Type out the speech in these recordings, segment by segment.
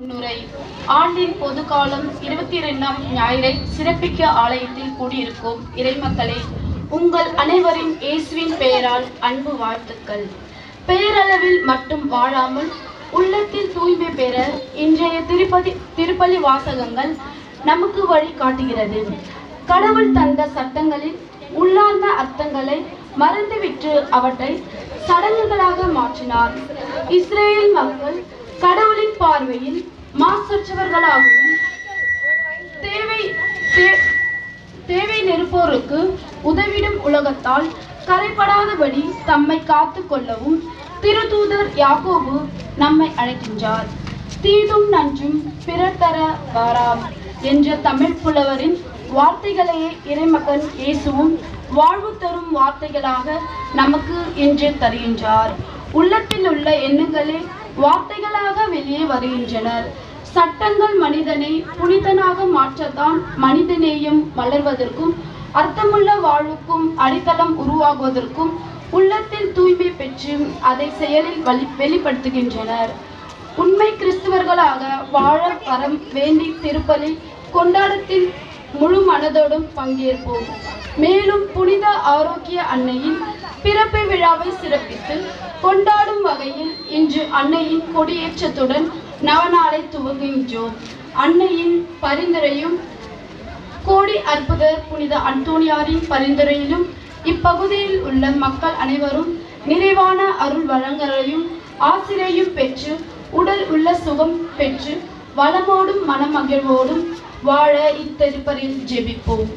முன்னுரை. ஆண்டின் பொதுக்காலம் 22ஆம் ஞாயிறை சிறப்பிக்க ஆலயத்தில் கூடியிருக்கும் இறைமக்களே, உங்கள் அனைவரின் இயேசுவின் பெயரால் அன்பு வாழ்த்துக்கள். பெயரளவில் மட்டும் வாழாமல் உள்ளத்தில் தூய்மை பெற இன்றைய திருப்பலி வாசகங்கள் நமக்கு வழி காட்டுகிறது. கடவுள் தந்த சட்டங்களில் உள்ளார்ந்த அர்த்தங்களை மறந்துவிட்டு அவற்றை சடங்குகளாக மாற்றினார். இஸ்ரேல் மக்கள் கடவுளின் பார்வையில் மாசற்றவர்களாகவும் தேவை நெருப்போருக்கு உதவிடும் உலகத்தால் கரைபடாதபடி தம்மை காத்து கொள்ளவும் திருத்தூதர் யாக்கோபு நம்மை அழைக்கின்றார். தீதும் நன்றும் பிறர் தர வாராம் என்ற தமிழ் புலவரின் வார்த்தைகளையே இறைமகன் இயேசுவும் வாழ்வு தரும் வார்த்தைகளாக நமக்கு இன்று தருகின்றார். உள்ளத்தில் உள்ள எண்ணங்களே வார்த்தைகளாக வெளியே வருகின்றனர். சட்டங்கள் மனிதனை புனிதனாக மாற்றத்தான் மனிதநேயம் வளர்வதற்கும் அர்த்தமுள்ள வாழ்வுக்கும் அடித்தளம் உருவாகுவதற்கும் உள்ளத்தில் தூய்மை பெற்று அதை செயலில் வெளிப்படுத்துகின்றனர். உண்மை கிறிஸ்தவர்களாக வாழ வரம் வேண்டி திருப்பலி கொண்டாடத்தில் முழு மனதோடும் பங்கேற்போம். மேலும் புனித ஆரோக்கிய அன்னையின் பிறப்பு விழாவை சிறப்பித்து கொண்டாடும் வகையில் இன்று அன்னையின் கொடியேற்றத்துடன் நவநாளை துவங்குகின்றோம். அன்னையின் பரிந்துரையும் கோடி அற்புதர் புனித அந்தோனியாரின் பரிந்துரையிலும் இப்பகுதியில் உள்ள மக்கள் அனைவரும் நிறைவான அருள் வளங்களையும் ஆசிரியையும் பெற்று உடல் உள்ள சுகம் பெற்று வளமோடும் மனமகிழ்வோடும் வாழ இத்திருப்பலில் ஜெபிப்போம்.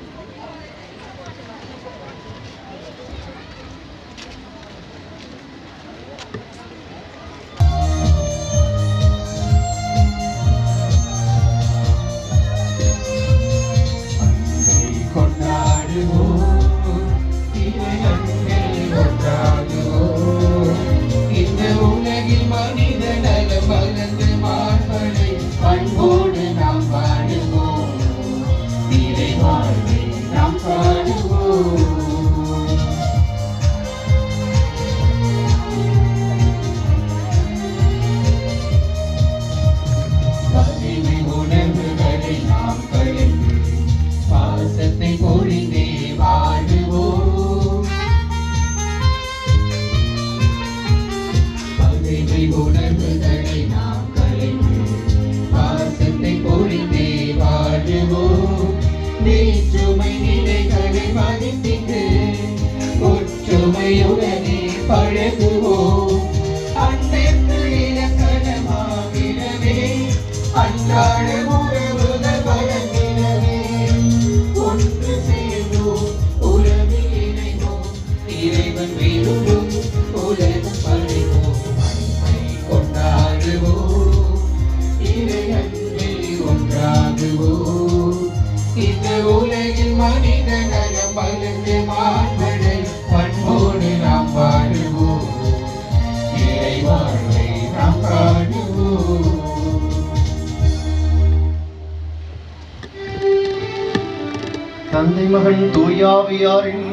தந்தை மகன் தூயாவியாரின்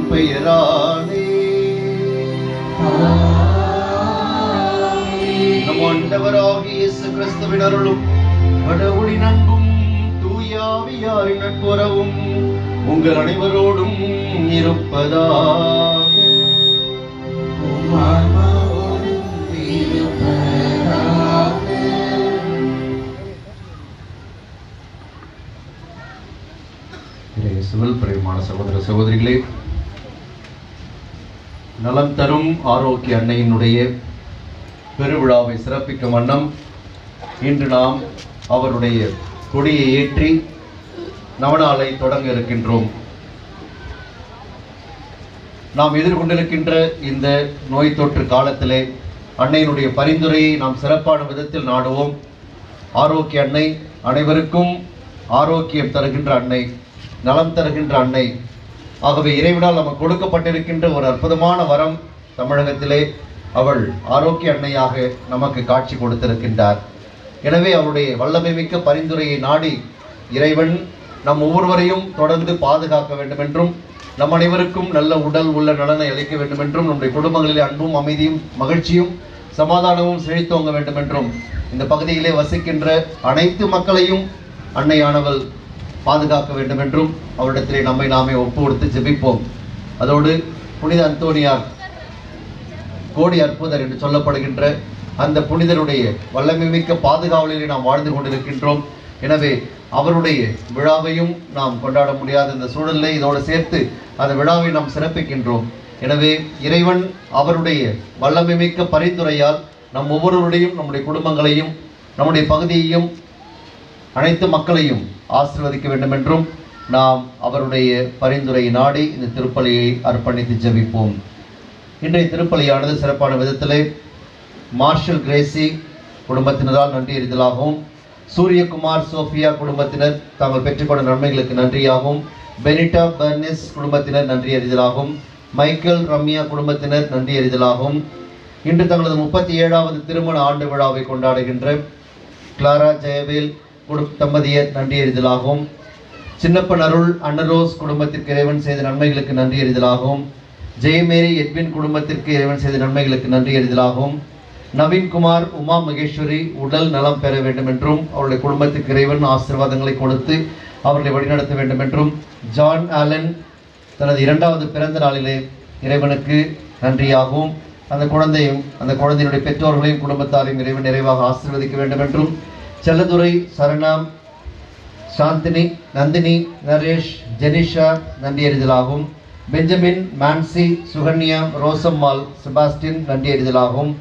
பெயராலே நம் ஆண்டவராகிய இயேசு கிறிஸ்துவின் அருளும் கடவுளின் அன்பும் தூயாவியாரின் நட்புறவும் உங்கள் அனைவரோடும் இருப்பதாக. பிரியமான சகோதர சகோதரிகளே, நலம் தரும் ஆரோக்கிய அன்னையினுடைய பெருவிழாவை சிறப்பிக்கும் வண்ணம் இன்று நாம் அவருடைய கொடியை ஏற்றி நவநாளை தொடங்க இருக்கின்றோம். நாம் எதிர்கொண்டிருக்கின்ற இந்த நோய் தொற்று காலத்திலே அன்னையினுடைய பரிந்துரையை நாம் சிறப்பான விதத்தில் நாடுவோம். ஆரோக்கிய அன்னை அனைவருக்கும் ஆரோக்கியம் தருகின்ற அன்னை, நலம் தருகின்ற அன்னை. ஆகவே இறைவனால் நமக்கு கொடுக்கப்பட்டிருக்கின்ற ஒரு அற்புதமான வரம் தமிழகத்திலே அவள் ஆரோக்கிய அன்னையாக நமக்கு காட்சி கொடுத்திருக்கின்றார். எனவே அவருடைய வல்லமை மிக்க பரிந்துரையை நாடி இறைவன் நம் ஒவ்வொருவரையும் தொடர்ந்து பாதுகாக்க வேண்டும் என்றும் நம் அனைவருக்கும் நல்ல உடல் உள்ள நலனை அளிக்க வேண்டும் என்றும் நம்முடைய குடும்பங்களில் அன்பும் அமைதியும் மகிழ்ச்சியும் சமாதானமும் செழித்தோங்க வேண்டும் என்றும் இந்த பகுதியிலே வசிக்கின்ற அனைத்து மக்களையும் அன்னையானவள் பாதுகாக்க வேண்டும் என்றும் அவரிடத்திலே நம்மை நாமே ஒப்பு கொடுத்து ஜெபிப்போம். அதோடு புனித அந்தோனியார் கோடி அற்புதர் என்று சொல்லப்படுகின்ற அந்த புனிதருடைய வல்லமைமிக்க பாதுகாவலிலே நாம் வாழ்ந்து கொண்டிருக்கின்றோம். எனவே அவருடைய விழாவையும் நாம் கொண்டாட முடியாத இந்த சூழலை இதோடு சேர்த்து அந்த விழாவை நாம் சிறப்பிக்கின்றோம். எனவே இறைவன் அவருடைய வல்லமைமிக்க பரிந்துரையால் நம் ஒவ்வொருவருடையும் நம்முடைய குடும்பங்களையும் நம்முடைய பகுதியையும் அனைத்து மக்களையும் ஆசீர்வதிக்க வேண்டும் என்றும் நாம் அவருடைய பரிந்துரை நாடி இந்த திருப்பலியை அர்ப்பணித்து ஜெபிப்போம். இன்றைய திருப்பலியானது சிறப்பான விதத்திலே மார்ஷல் கிரேசி குடும்பத்தினரால் நன்றி அறிதலாகவும், சூரியகுமார் சோஃபியா குடும்பத்தினர் தாங்கள் பெற்றுக்கொண்ட நன்மைகளுக்கு நன்றியாகவும், பெனிட்டா பெர்னிஸ் குடும்பத்தினர் நன்றி அறிதலாகவும், மைக்கேல் ரம்யா குடும்பத்தினர் நன்றி அறிதலாகவும், இன்று தங்களது 37வது திருமண ஆண்டு விழாவை கொண்டாடுகின்ற கிளாரா ஜெயவேல் தம்பதியர் நன்றி அறிதலாகவும், சின்னப்பன் அருள் அன்னரோஸ் குடும்பத்திற்கு இறைவன் செய்த நன்மைகளுக்கு நன்றி அறிதலாகவும், ஜெயமேரி எட்வின் குடும்பத்திற்கு இறைவன் செய்த நன்மைகளுக்கு நன்றி அறிதலாகவும், நவீன்குமார் உமா மகேஸ்வரி உடல் நலம் பெற வேண்டும் என்றும் அவருடைய குடும்பத்துக்கு இறைவன் ஆசீர்வாதங்களை கொடுத்து அவர்களை வழிநடத்த வேண்டும் என்றும், ஜான் ஆலன் தனது 2வது பிறந்த நாளிலே இறைவனுக்கு நன்றியாகவும், அந்த குழந்தையினுடைய பெற்றோர்களையும் குடும்பத்தாரையும் இறைவன் நிறைவாக ஆசீர்வதிக்க வேண்டும் என்றும், செல்லதுரை சரணா சாந்தினி நந்தினி நரேஷ் ஜெனிஷா நன்றி அறிதலாகவும், பெஞ்சமின் மான்சி சுகன்யா ரோசம்மாள் செபாஸ்டின் நன்றி அறிதலாகவும்,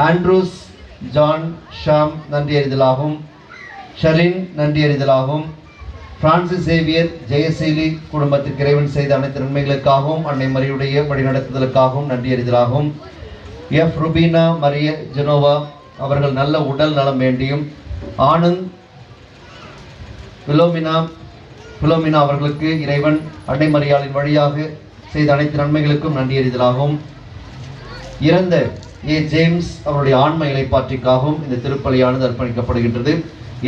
ஆண்ட்ரூஸ் ஜான் ஷாம் நன்றி அறிதலாகவும், ஷலின் நன்றி அறிதலாகவும், பிரான்சிஸ் சேவியர் ஜெயசீலி குடும்பத்திற்கு இறைவன் செய்த அனைத்து நன்மைகளுக்காகவும் அன்னை மரியுடைய வழிநடத்துதலுக்காகவும் நன்றி அறிதலாகவும், எஃப் ருபீனா மரிய ஜெனோவா அவர்கள் நல்ல உடல் நலம் வேண்டியும், ஆனந்த் பிலோமினா அவர்களுக்கு இறைவன் அன்னை மரியாளின் வழியாக செய்த அனைத்து நன்மைகளுக்கும் நன்றி அறிதலாகவும், இறந்த ஏ ஜேம்ஸ் அவருடைய ஆன்ம இலைப்பாற்றிக்காகவும் இந்த திருப்பலியானது அர்ப்பணிக்கப்படுகின்றது.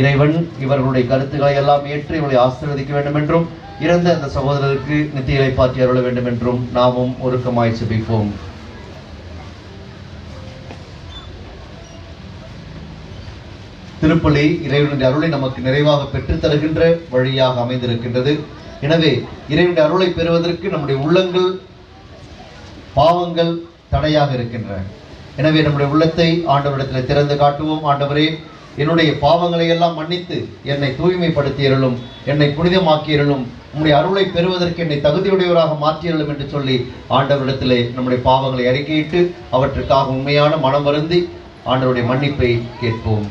இறைவன் இவர்களுடைய கருத்துக்களை எல்லாம் ஏற்று இவர்களை ஆசீர்வதிக்க வேண்டும் என்றும், இறந்த அந்த சகோதரருக்கு நித்திய இலைப்பாற்றி அருள வேண்டும் என்றும் நாமும் ஒருக்கமாய் செபிப்போம். திருப்பலி இறைவனுடைய அருளை நமக்கு நிறைவாக பெற்றுத் தருகின்ற வழியாக அமைந்திருக்கின்றது. எனவே இறைவனுடைய அருளை பெறுவதற்கு நம்முடைய உள்ளங்கள் பாவங்கள் தடையாக இருக்கின்றன. எனவே நம்முடைய உள்ளத்தை ஆண்டவரிடத்தில் திறந்து காட்டுவோம். ஆண்டவரே, என்னுடைய பாவங்களை எல்லாம் மன்னித்து என்னை தூய்மைப்படுத்தியருளும், என்னை புனிதமாக்கியருளும், உம்முடைய அருளை பெறுவதற்கு என்னை தகுதியுடையவராக மாற்றியருளும் என்று சொல்லி ஆண்டவரிடத்திலே நம்முடைய பாவங்களை அறிக்கையிட்டு அவற்றுக்காக உண்மையான மனம் வருந்தி ஆண்டவருடைய மன்னிப்பை கேட்போம்.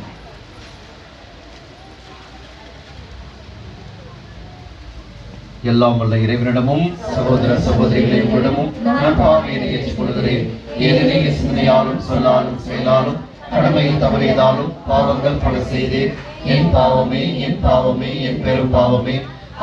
எல்லாம் வல்ல இறைவனிடமும் சகோதர சகோதரிகளிடமும் நான் பாவியை ஏற்றுக்கொள்கிறேன். ஏனெனில் சிந்தனையாலும் சொல்லாலும் செயலாலும் கடமையில் தவறியதாலும் பாவங்கள் பல செய்தேன். என் பாவமே என் பாவமே என் பெரும் பாவமே.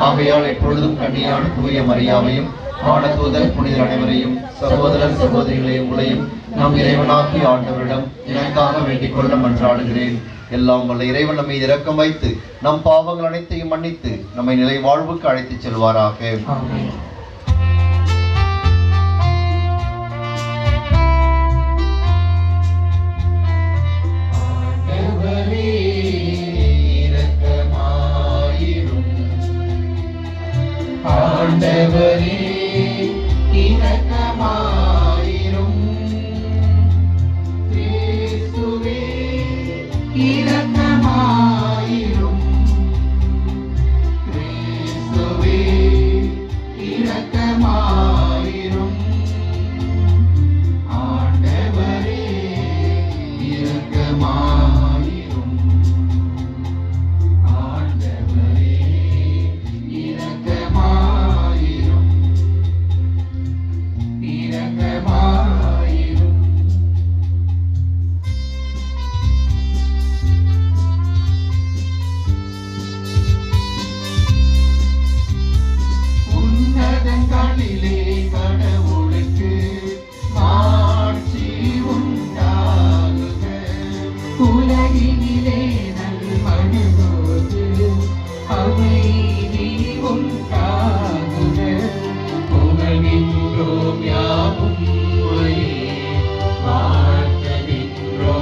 ஆகையால் எப்பொழுதும் கண்ணியான தூய மரியாவையும் ஆனதூதர் புனிதர் அனைவரையும் சகோதரர் சகோதரிகளையும் உங்களையும் நம் இறைவனாக்கி ஆண்டவரிடம் எனக்காக வேண்டிக் கொள்ள மன்றாடுகிறேன். எல்லாம் வல்ல இறைவன் நம்மை இரக்கம் வைத்து நம் பாவங்கள் அனைத்தையும் மன்னித்து நம்மை நிலை வாழ்வுக்கு அழைத்துச் செல்வாராக. ஆண்டவரே இரக்கமாயிரும். கிறிஸ்துவே இரக்கமாயிரும். கிறிஸ்துவே இரக்கமாயிரும். ஆண்டவரே இரக்கமாயிரும். ஆண்டவரே இரக்கமாயிரும். இரக்கமாயிரும். உன்னதங்களிலே கடவுளுக்கு மாட்சி உண்டாகுக. உலகினிலே நல்மனதோடு அமைதி உண்டாகுக. புகழ்கின்றோம் யாவும் உம்மையே, வாழ்த்துகின்றோம்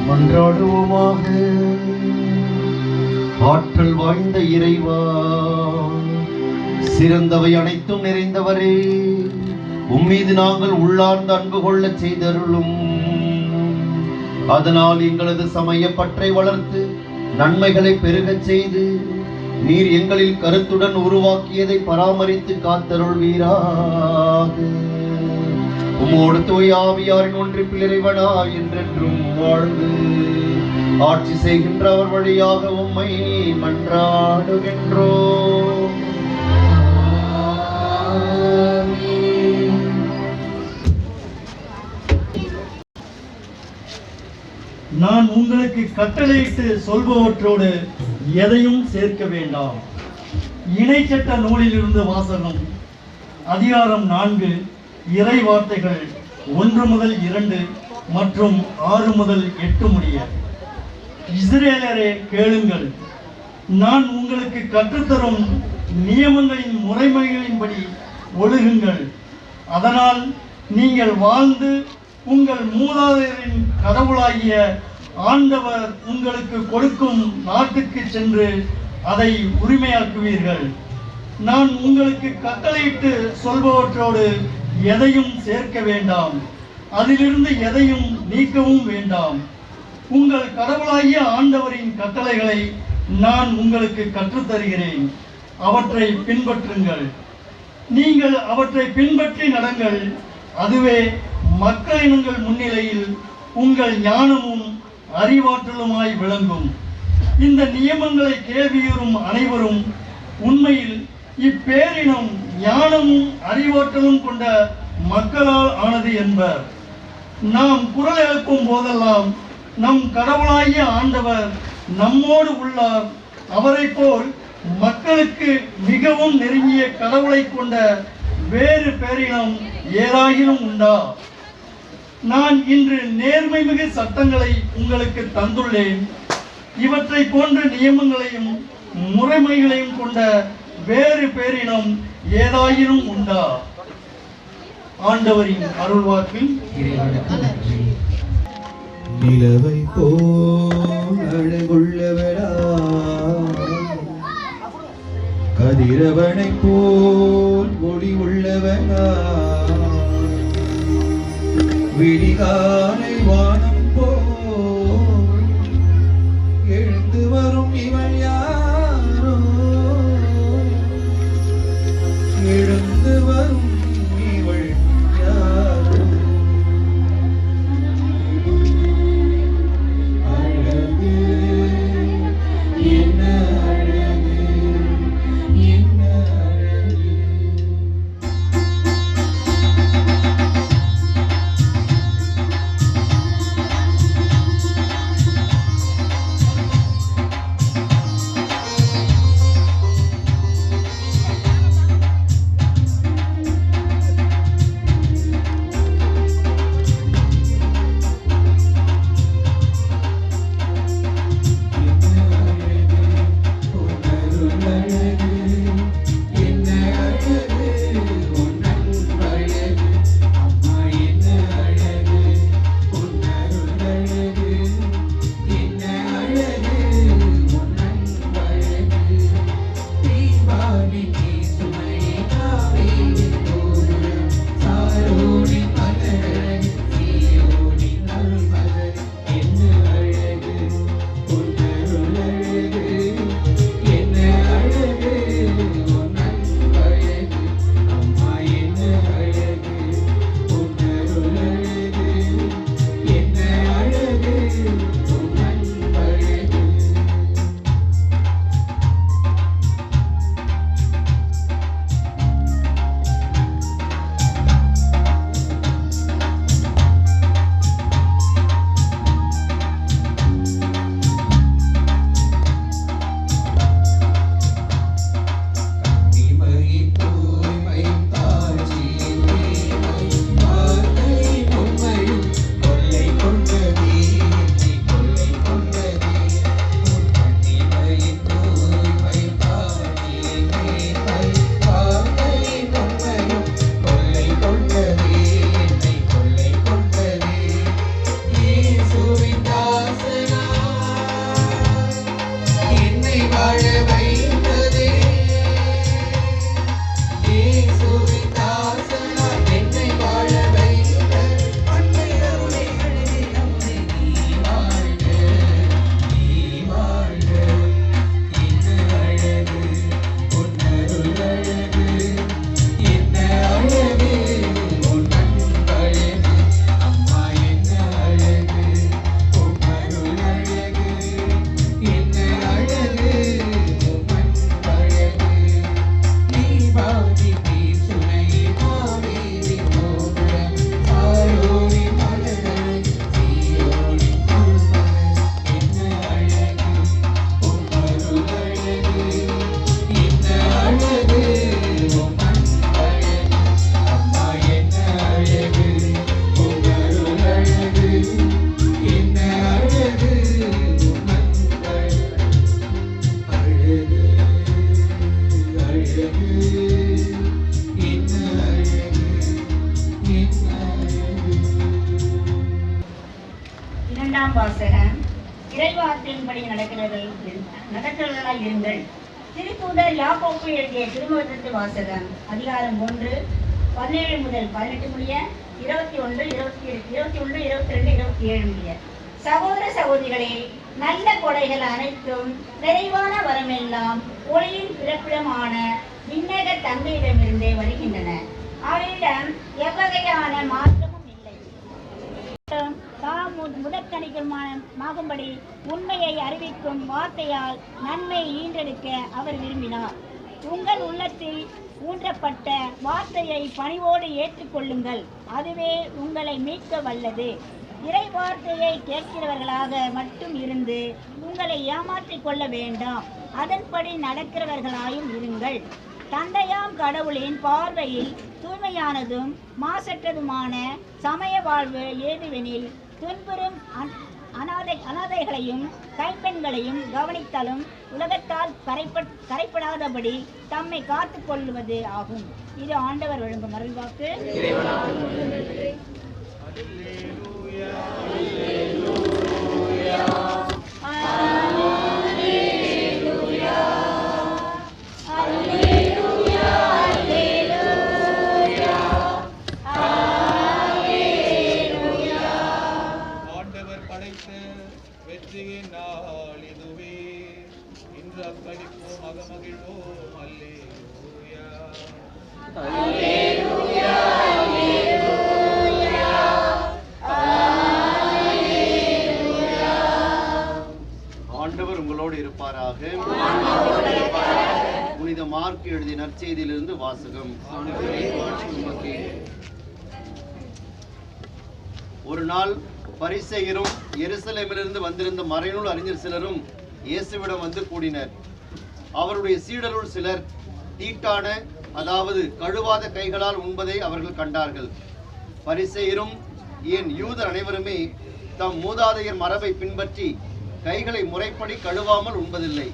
மன்றாடுவோமாக. ஆற்றல் வாய்ந்த இறைவா, சிறந்தவை அனைத்தும் நிறைந்தவரே, உம்மீது நாங்கள் உள்ளார்ந்த அன்பு கொள்ளச் செய்தருளும். அதனால் எங்களது சமய பற்றை வளர்த்து நன்மைகளை பெருகச் செய்து நீர் எங்களில் கருத்துடன் உருவாக்கியதை பராமரித்து காத்தருள்வீராக. உம்மோடு தூய ஆவியாரின் ஒன்றிப்பில் இறைவனா என்றென்றும் வாழ்ந்து ஆட்சி செய்கின்ற அவர் வழியாக உம்மை மன்றாடுகின்றோம். நான் உங்களுக்கு கட்டளையிட்டு சொல்பவற்றோடு எதையும் சேர்க்க வேண்டாம். இணைச்சட்ட நூலிலிருந்து வாசகம். அதிகாரம் 4, இறை வார்த்தைகள் 1 முதல் 2 மற்றும் 6 முதல் 8 முடிய. இஸ்ரேலரே கேளுங்கள், நான் உங்களுக்கு கற்றுத்தரும் நியமங்களின் முறைமைகளின்படி ஒழுகுங்கள். அதனால் நீங்கள் வாழ்ந்து உங்கள் மூதாதையரின் கடவுளாகிய ஆண்டவர் உங்களுக்கு கொடுக்கும் நாட்டுக்கு சென்று அதை உரிமையாக்குவீர்கள். நான் உங்களுக்கு கட்டளையிட்டு சொல்பவற்றோடு எதையும் சேர்க்க வேண்டாம், அதிலிருந்து எதையும் நீக்கவும் வேண்டாம். உங்கள் கடவுளாகிய ஆண்டவரின் கட்டளைகளை நான் உங்களுக்கு கற்றுத்தருகிறேன், அவற்றை பின்பற்றுங்கள். நீங்கள் அவற்றை பின்பற்றி நடங்கள், அதுவே மக்களினங்கள் முன்னிலையில் உங்கள் ஞானமும் அறிவாற்றலுமாய் விளங்கும். இந்த நியமங்களை கேள்வியுறும் அனைவரும் உண்மையில் இப்பேரினம் ஞானமும் அறிவாற்றலும் கொண்ட மக்களால் ஆனது என்பர். நாம் குரல் எழுப்பும் போதெல்லாம் நம் கடவுளாகிய ஆண்டவர் நம்மோடு உள்ளார், அவரை போல் மக்களுக்கு மிகவும் நெருங்கிய கடவுளை கொண்ட வேறு பேரினம் ஏதாயினும் உண்டா? நான் இன்று நேர்மை மிகு சட்டங்களை உங்களுக்கு தந்துள்ளேன். இவற்றை போன்ற நியமங்களையும் முறைமைகளையும் கொண்ட வேறு பேரினம் ஏதாயினும் உண்டா? ஆண்டவரின் அருள்வாக்கு. நிலவை போல் அழகுள்ளவரா, கதிரவனை போல் ஒளி உள்ளவரா, விடிகாலை வானம் போல் எழுந்து வரும் இவள் யாரோ, எழுந்து வரும் இவள் யாரோ, அழகு என்ன அழகு என்ன அழகு. இரண்டாம் வாசகம். இறைவார்த்தையின்படி நடக்கிறவர்களாய் இருங்கள். திருத்தூதர் யாக்கோப்பு எழுதிய திருமுகத்திற்கு வாசகம். அதிகாரம் 1 17 முதல் 18 முடிய, 21, 22, 27 முடிய. சகோதர சகோதரிகளே, நல்ல கொடைகள் அனைத்தும் நிறைவான வரமெல்லாம் ஒளியின் பிறப்பிடமான விண்ணக தந்தையிடமிருந்தே வருகின்றன. அவரிடம் எவ்வகையான மாற்றமும் இல்லை. முதற்கணிக்கும்படி உண்மையை அறிவிக்கும் வார்த்தையால் நன்மை ஈன்றெடுக்க அவர் விரும்பினார். உங்கள் உள்ளத்தில் ஊன்றப்பட்ட வார்த்தையை பணிவோடு ஏற்றுக்கொள்ளுங்கள், அதுவே உங்களை மீட்க வல்லது. இறை வார்த்தையை கேட்கிறவர்களாக மட்டும் இருந்து உங்களை ஏமாற்றிக் கொள்ள வேண்டாம், அதன்படி நடக்கிறவர்களாயும் இருங்கள். தந்தையாம் கடவுளின் பார்வையில் தூய்மையானதும் மாசற்றதுமான சமய வாழ்வு ஏதுவெனில் துன்புறும் அனாதைகளையும் கைப்பெண்களையும் கவனித்தலும் உலகத்தால் கரைப்படாதபடி தம்மை காத்து கொள்வது ஆகும். இது ஆண்டவர் வழங்கும் அருள்வாக்கு. வெற்றியின் நாள் இதுவே, இன்று அக்களிப்போம் அகமகிழ்வோம். அல்லேலூயா அல்லேலூயா அல்லேலூயா. ஆண்டவர் உங்களோடு இருப்பாராக. புனித மார்க் எழுதிய நற்செய்தியிலிருந்து வாசகம். ஒரு நாள் பரிசேயரும் எருசலேமிலிருந்து வந்திருந்த மறைநூல் அறிஞர் சிலரும் இயேசுவிடம் வந்து கூடினர். அவருடைய சீடருள் சிலர் தீட்டான, அதாவது கழுவாத கைகளால் உண்பதை அவர்கள் கண்டார்கள். பரிசேயரும் ஏன் யூதர் அனைவருமே தம் மூதாதையர் மரபை பின்பற்றி கைகளை முறைப்படி கழுவாமல் உண்பதில்லை.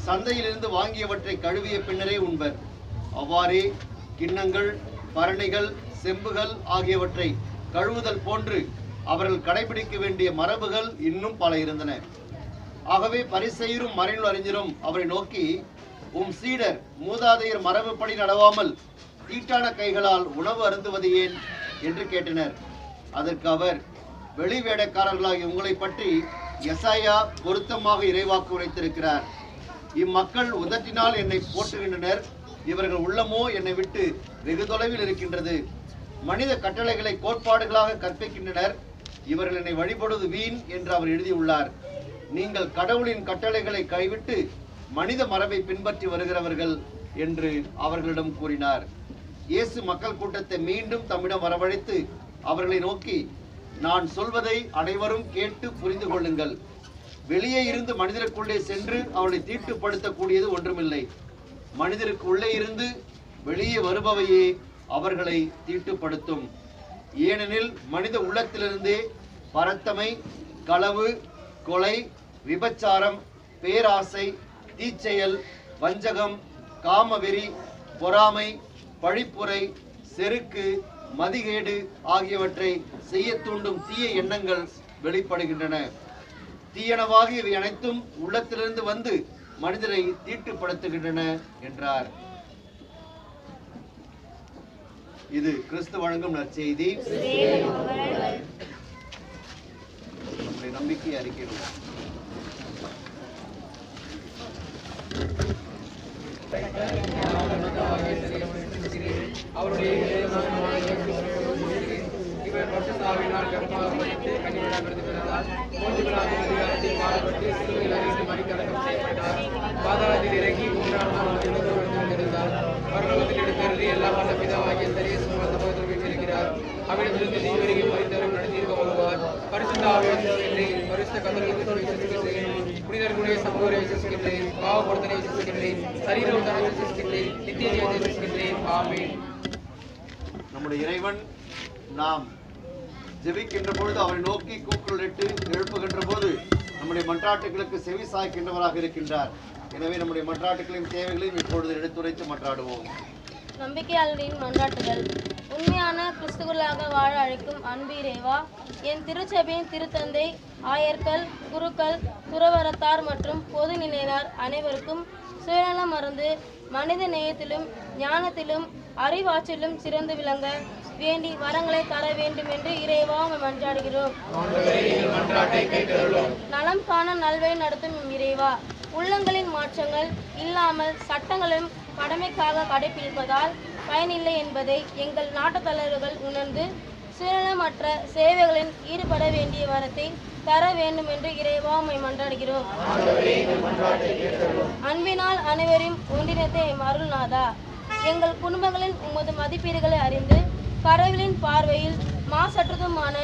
சந்தையிலிருந்து வாங்கியவற்றை கழுவிய பின்னரே உண்பர். அவ்வாறே கிண்ணங்கள், பரணிகள், செம்புகள் ஆகியவற்றை கழுவுதல் போன்று அவர்கள் கடைபிடிக்க வேண்டிய மரபுகள் இன்னும் பல இருந்தன. ஆகவே பரிசேயரும் மறைநூல் அறிஞரும் அவரை நோக்கி, உம் சீடர் மூதாதையர் மரபுப்படி நடவாமல் தீட்டான கைகளால் உணவு அருந்துவது ஏன் என்று கேட்டனர். அதற்கு அவர், வெளி வேடக்காரர்களாகிய உங்களை பற்றி எசாயா பொருத்தமாக இறைவாக்கு உரைத்திருக்கிறார். இம்மக்கள் உதட்டினால் என்னை போற்றுகின்றனர், இவர்கள் உள்ளமோ என்னை விட்டு வெகு தொலைவில் இருக்கின்றது. மனித கட்டளைகளை கோட்பாடுகளாக கற்பிக்கின்றனர், இவர்கள் என்னை வழிபடுவது வீண் என்று அவர் எழுதியுள்ளார். நீங்கள் கடவுளின் கட்டளைகளை கைவிட்டு மனித மரபை பின்பற்றி வருகிறவர்கள் என்று அவர்களிடம் கூறினார். இயேசு மக்கள் கூட்டத்தை மீண்டும் தம்மிடம் வரவழைத்து அவர்களை நோக்கி, நான் சொல்வதை அனைவரும் கேட்டு புரிந்து கொள்ளுங்கள். வெளியே இருந்து மனிதருக்குள்ளே சென்று அவர்களை தீட்டுப்படுத்தக்கூடியது ஒன்றுமில்லை. மனிதருக்கு உள்ளே இருந்து வெளியே வருபவையே அவர்களை தீட்டுப்படுத்தும். ஏனெனில் மனித உள்ளத்திலிருந்தே பரத்தமை, களவு, கொலை, விபச்சாரம், பேராசை, தீச்செயல், வஞ்சகம், காமவெறி, பொறாமை, பழிப்புரை, செருக்கு, மதிகேடு ஆகியவற்றை செய்ய தூண்டும் தீய எண்ணங்கள் வெளிப்படுகின்றன. தீயனவாகிய இவை அனைத்தும் உள்ளத்திலிருந்து வந்து மனிதரை தீட்டுப்படுத்துகின்றன என்றார். இது கிறிஸ்து வழங்கும் நற்செய்தி. நம்முடைய நம்பிக்கை அறிக்கையிடுவோம். அவருடைய இவர் பரிசுத்தாவினால் கர்ப்பமாக்கப்பட்டு கன்னியாகுமரி பிறந்தார். 3 நாள் அதிகாரத்தில் பாடுபட்டு சிலுவையில் அறைந்து மறித்தடக்கம் செய்யப்பட்டார். பாதாளத்தில் இறங்கி 3ஆம் நாள் எழுந்தோடு இருந்தார். பரலோகத்தில் எடுத்தருளி எல்லா வல்ல பிதாவாகிய தரியேசு மூலமாக வீற்றிருக்கிறார். அவிடத்திலிருந்து தீவரிகள் மறித்தவரும் நடத்தியிருக்க வருவார். பரிசுத்த ஆவியானவரே, பரிசுத்த கத்தோலிக்க விசுவாசிக்கிறேன். புனிதர்களுடைய சமூகத்தை விசுவாசிக்கிறேன். பாவப்படுத்தலை விசுவாசிக்கிறேன். சரீர உத்தரவை விசுவாசிக்கிறேன். நித்திய ஜீவத்தை விசுவாசிக்கிறேன். ஆமென். நம்முடைய இறைவன் நாம் ஜெபிக்கின்ற பொழுது அவரை நோக்கி கூக்குரலிட்டு எழுப்புகின்ற போது நம்முடைய மன்றாட்டுகளுக்கு செவி சாய்க்கின்றவராக இருக்கின்றார். எனவே நம்முடைய மன்றாட்டுகளையும் தேவைகளையும் இப்பொழுது எடுத்துரைத்து மன்றாடுவோம். நம்பிக்கையாளரின் மன்றாட்டுகள். உண்மையான கிறிஸ்துவர்களாக வாழ அழைக்கும் அன்பு இறைவா, என் திருச்சபையின் திருத்தந்தை, ஆயர்கள், குருக்கள், துறவரத்தார் மற்றும் பொது நிலையினர் அனைவருக்கும் சுயநலம் மறந்து மனித நேயத்திலும் ஞானத்திலும் அறிவாற்றலும் சிறந்து விளங்க வேண்டி வரங்களை தர வேண்டும் என்று இறைவா மன்றாடுகிறோம். நலம் காண நல்வழி நடத்தும் இறைவா, உள்ளங்களின் மாற்றங்கள் இல்லாமல் சட்டங்களும் கடமைக்காக கடைபிடிப்பதால் பயனில்லை என்பதை எங்கள் நாட்டு தலைவர்கள் உணர்ந்து சுயநலமற்ற சேவைகளில் ஈடுபட வேண்டிய வரத்தை தர வேண்டும் என்று இறைவா மன்றாடுகிறோம். அன்பினால் அனைவரையும் ஒன்றிணைத்த அருள்நாதா, எங்கள் குடும்பங்களின் உமது மதிப்பீடுகளை அறிந்து கடவுளின் பார்வையில் மாசற்றதுமான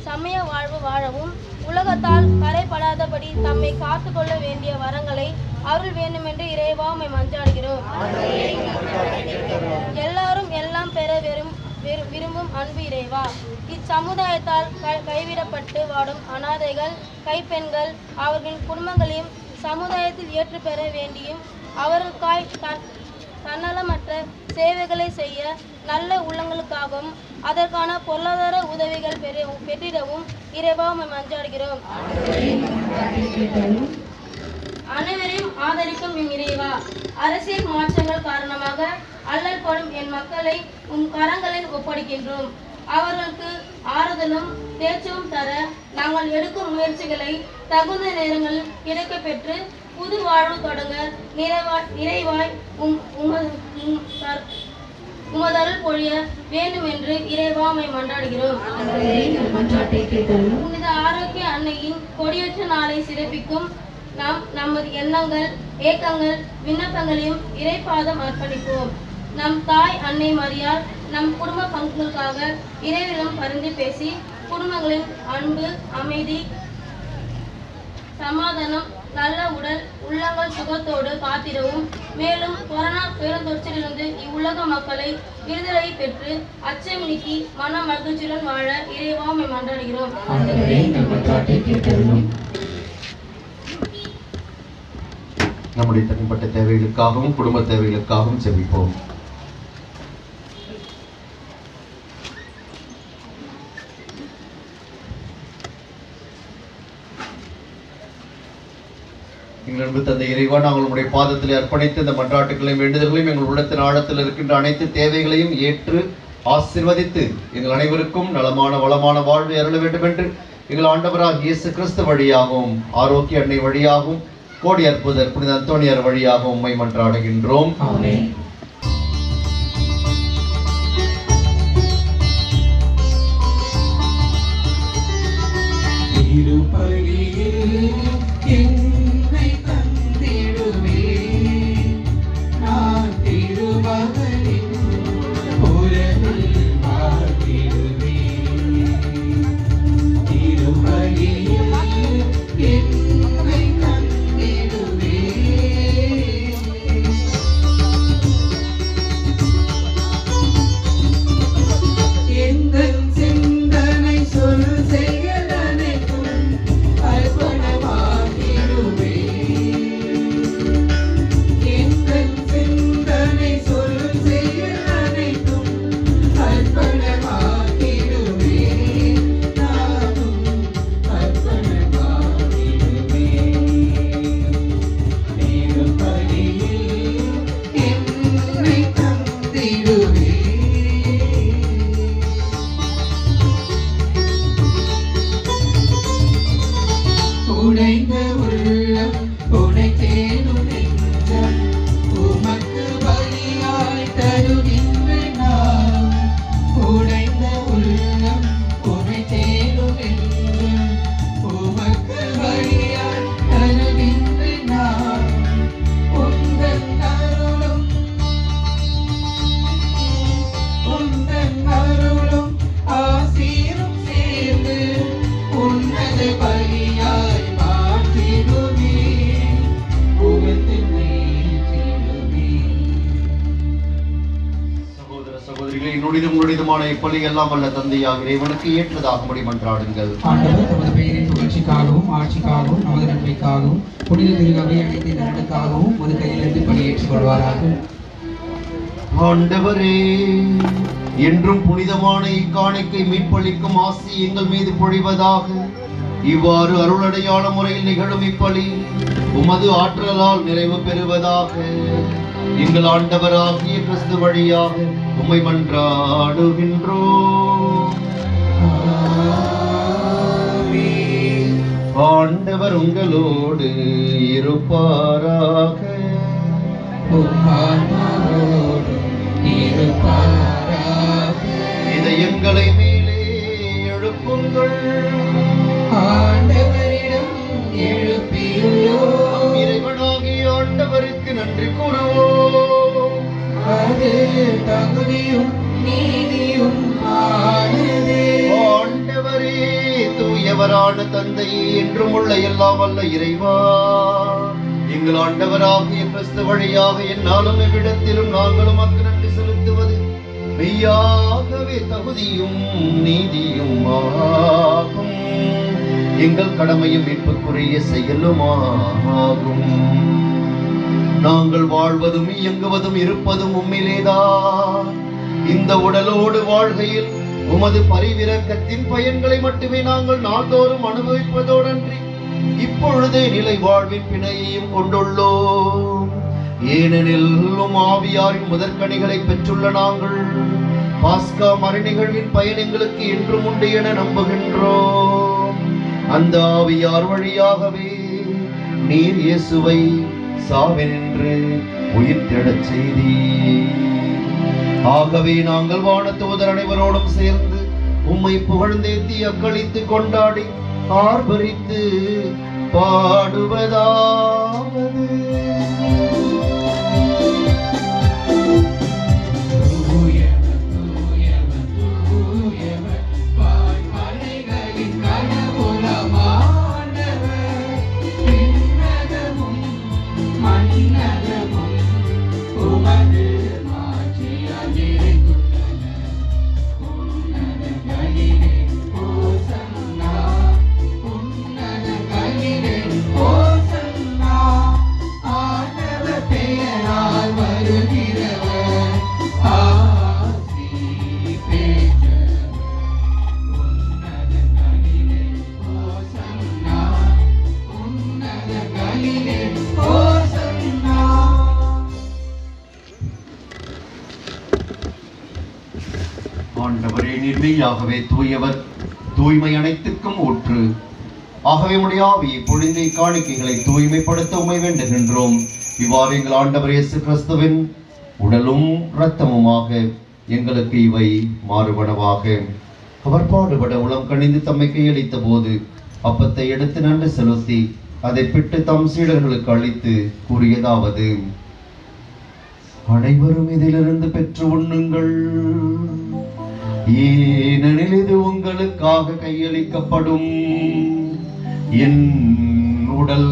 சமய வாழ்வு வாழவும் உலகத்தால் கரைப்படாதபடி தம்மை காத்து கொள்ள வேண்டிய வரங்களை அருள் வேண்டும் என்று இறைவா மன்றாடுகிறோம். எல்லாரும் எல்லாம் பெற விரும்பும் அன்பு இறைவா, இச்சமுதாயத்தால் கைவிடப்பட்டு வாடும் அனாதைகள், கைப்பெண்கள் அவர்களின் குடும்பங்களையும் சமுதாயத்தில் ஏற்று பெற வேண்டியும் அவர்களுக்காய் தன்னலமற்ற சேவைகளை செய்ய நல்ல உள்ளங்களுக்காகவும் அதற்கான பொருளாதார உதவிகள் பெற்றிடவும் இறைவா மன்றாடுகிறோம். அனைவரையும் ஆதரிக்கும் இறைவா, அரசியல் மாற்றங்கள் காரணமாக அல்லல் படும் என் மக்களை உம் கரங்களில் ஒப்படைக்கின்றோம். அவர்களுக்கு ஆறுதலும் தேர்ச்சியும் தர நாங்கள் எடுக்கும் முயற்சிகளை தகுந்த நேரங்களில் கிடைக்க பெற்று புது வாழ்வு தொடங்க நிறைவாய் உமதருள் பொழிய வேண்டும் என்று இறைவாமை மன்றாடுகிறோம். புனித ஆரோக்கிய அன்னையின் கொடியேற்ற நாளை சிறப்பிக்கும் நாம் நமது எண்ணங்கள், ஏக்கங்கள், விண்ணப்பங்களையும் இறைபாதம் அர்ப்பணிப்போம். நம் தாய் அன்னை மரியாள் நம் குடும்ப பங்குகளுக்காக இறைவனிடம் பரிந்து பேசி குடும்பங்களின் அன்பு, அமைதி, சமாதானம், நல்ல உடல் உள்ளங்கள் சுகத்தோடு காத்திடவும், மேலும் கொரோனா பெருந்தொற்றிலிருந்து இவ்வுலக மக்களை விடுதலை பெற்று அச்சம் நீக்கி மன மகிழ்ச்சியுடன் வாழ இறைவாமை மன்றாடுகிறோம். நம்முடைய தனிப்பட்ட தேவைகளுக்காகவும் குடும்ப தேவைகளுக்காகவும் செபிப்போம். எங்கள் அன்பு தந்தை இறைவா, நாங்கள் உங்களுடைய பாதத்தில் அர்ப்பணித்து இந்த மன்றாட்டுகளையும் வேண்டுதல்களையும் எங்கள் உள்ளத்தின் ஆழத்தில் இருக்கின்ற அனைத்து தேவைகளையும் ஏற்று ஆசீர்வதித்து எங்கள் அனைவருக்கும் நலமான வளமான வாழ்வை அருள வேண்டும் என்று எங்கள் ஆண்டவராக இயேசு கிறிஸ்து வழியாகவும் ஆரோக்கிய அன்னை வழியாகவும் கோடி அற்புதர் புனித அந்தோணியார் வழியாக உம்மை மன்றாடுகின்றோம். ஆமென். இப்பலியெல்லாம் வல்ல தந்தையாக இறைவனுக்கு ஏற்றதாகும்படி மன்றாடுங்கள். ஆண்டவர் தமது பெயரின் புகழ்ச்சிக்காகவும் ஆட்சிக்காகவும் நமது நன்மைக்காகவும் புனித திருகவை அனைத்து நலனுக்காகவும் ஒரு கையிலிருந்து பணியேற்றுக் கொள்வாராக. ஆண்டவரே, என்றும் புனிதமான இக்காணிக்கை மீட்பளிக்கும் ஆசி எங்கள் மீது பொழிவதாக. இவ்வாறு அருளடையாள முறையில் நிகழும் இப்பலி உமது ஆற்றலால் நிறைவு பெறுவதாக. எங்கள் ஆண்டவராகிய கிறிஸ்து வழியாக உம்மை மன்றாடுகின்றோம். ஆண்டவர் உங்களோடு இருப்பாராக. இதயங்களை மேலே எழுப்புங்கள். ஆண்டவரிடம் எழுப்பியுள்ளோம். இறைவனாகிய ஆண்டவருக்கு நன்றி கூறுவோம். அது தகுதியும் நீதியும் ஆனதே. ஆண்டவரே, தூயவரான தந்தையே, என்றும் உள்ள எல்லாம் வல்ல இறைவா, எங்கள் ஆண்டவராகிய கிறிஸ்து வழியாக என்னாலும் எவ்விடத்திலும் நாங்களும் உமக்கு நன்றி செலுத்துவது மெய்யாகவே தகுதியும் நீதியும் ஆகும். எங்கள் கடமையும் மீட்புக்குரிய செயலுமாகும். நாங்கள் வாழ்வதும் இயங்குவதும் இருப்பதும் உம்மிலேதான். இந்த உடலோடு வாழ்கையில் உமது பரிவிரக்கத்தின் பயன்களை மட்டுமே நாங்கள் நாள்தோறும் அனுபவிப்பதோடன்றி இப்பொழுதே நிலை வாழ்வின் பிணையையும் கொண்டுள்ளோம். ஏனெனில் ஆவியாரின் முதற்கனிகளை பெற்றுள்ள நாங்கள் பாஸ்கா மறைநிகழ்வின் பயன் எங்களுக்கு என்றும் உண்டு என நம்புகின்றோம். அந்த ஆவியார் வழியாகவே நீர் இயேசுவை சாவினின்று உயிர் தெழச் செய்தீர். ஆகவே நாங்கள் வான தூதர் அனைவரோடும் சேர்ந்து உம்மை புகழ்ந்தேத்தி அக்களித்து கொண்டாடி ஆர்ப்பரித்து பாடுவதாவது. ஆண்டவரே, நிர்மையாகவே தூயவர், தூய்மை அனைத்துக்கும் ஊற்று. ஆகவே உம்முடைய ஆவியை பொழிந்து காணிக்கைகளை தூய்மைப்படுத்த உம்மை வேண்டுகின்றோம். இவ்வாறு எங்கள் ஆண்டவர் இயேசு கிறிஸ்துவின் உடலும் இரத்தமுமாக எங்களுக்கு இவை மாறுபடவாக. அவர் பாடுபட உளம் கனிந்து தம்மை கையளித்த போது அப்பத்தை எடுத்து நன்றி செலுத்தி அதை பிட்டு தம் சீடர்களுக்கு அளித்து கூறியதாவது: அனைவரும் இதிலிருந்து பெற்று உண்ணுங்கள். ஏனெனில் இது உங்களுக்காக கையளிக்கப்படும் என் உடல்.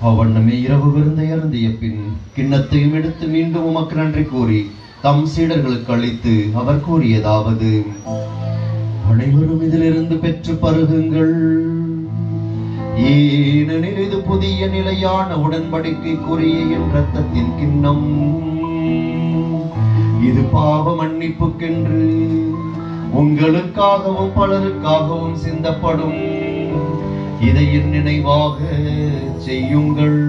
அவ்வண்ணமே இரவு விருந்தை அருந்திய பின் கிண்ணத்தையும் எடுத்து மீண்டும் உமக்கு நன்றி கூறி தம் சீடர்களுக்கு அளித்து அவர் கூறியதாவது: அனைவரும் இதிலிருந்து பெற்று பருகுங்கள். ஏனெனில் இது புதிய நிலையான உடன்படிக்கைக்குரிய என் இரத்தத்தின் கிண்ணம். இது பாவ மன்னிப்புக்கென்று உங்களுக்காகவும் பலருக்காகவும் சிந்தப்படும். இதை என் நினைவாக செய்யுங்கள்.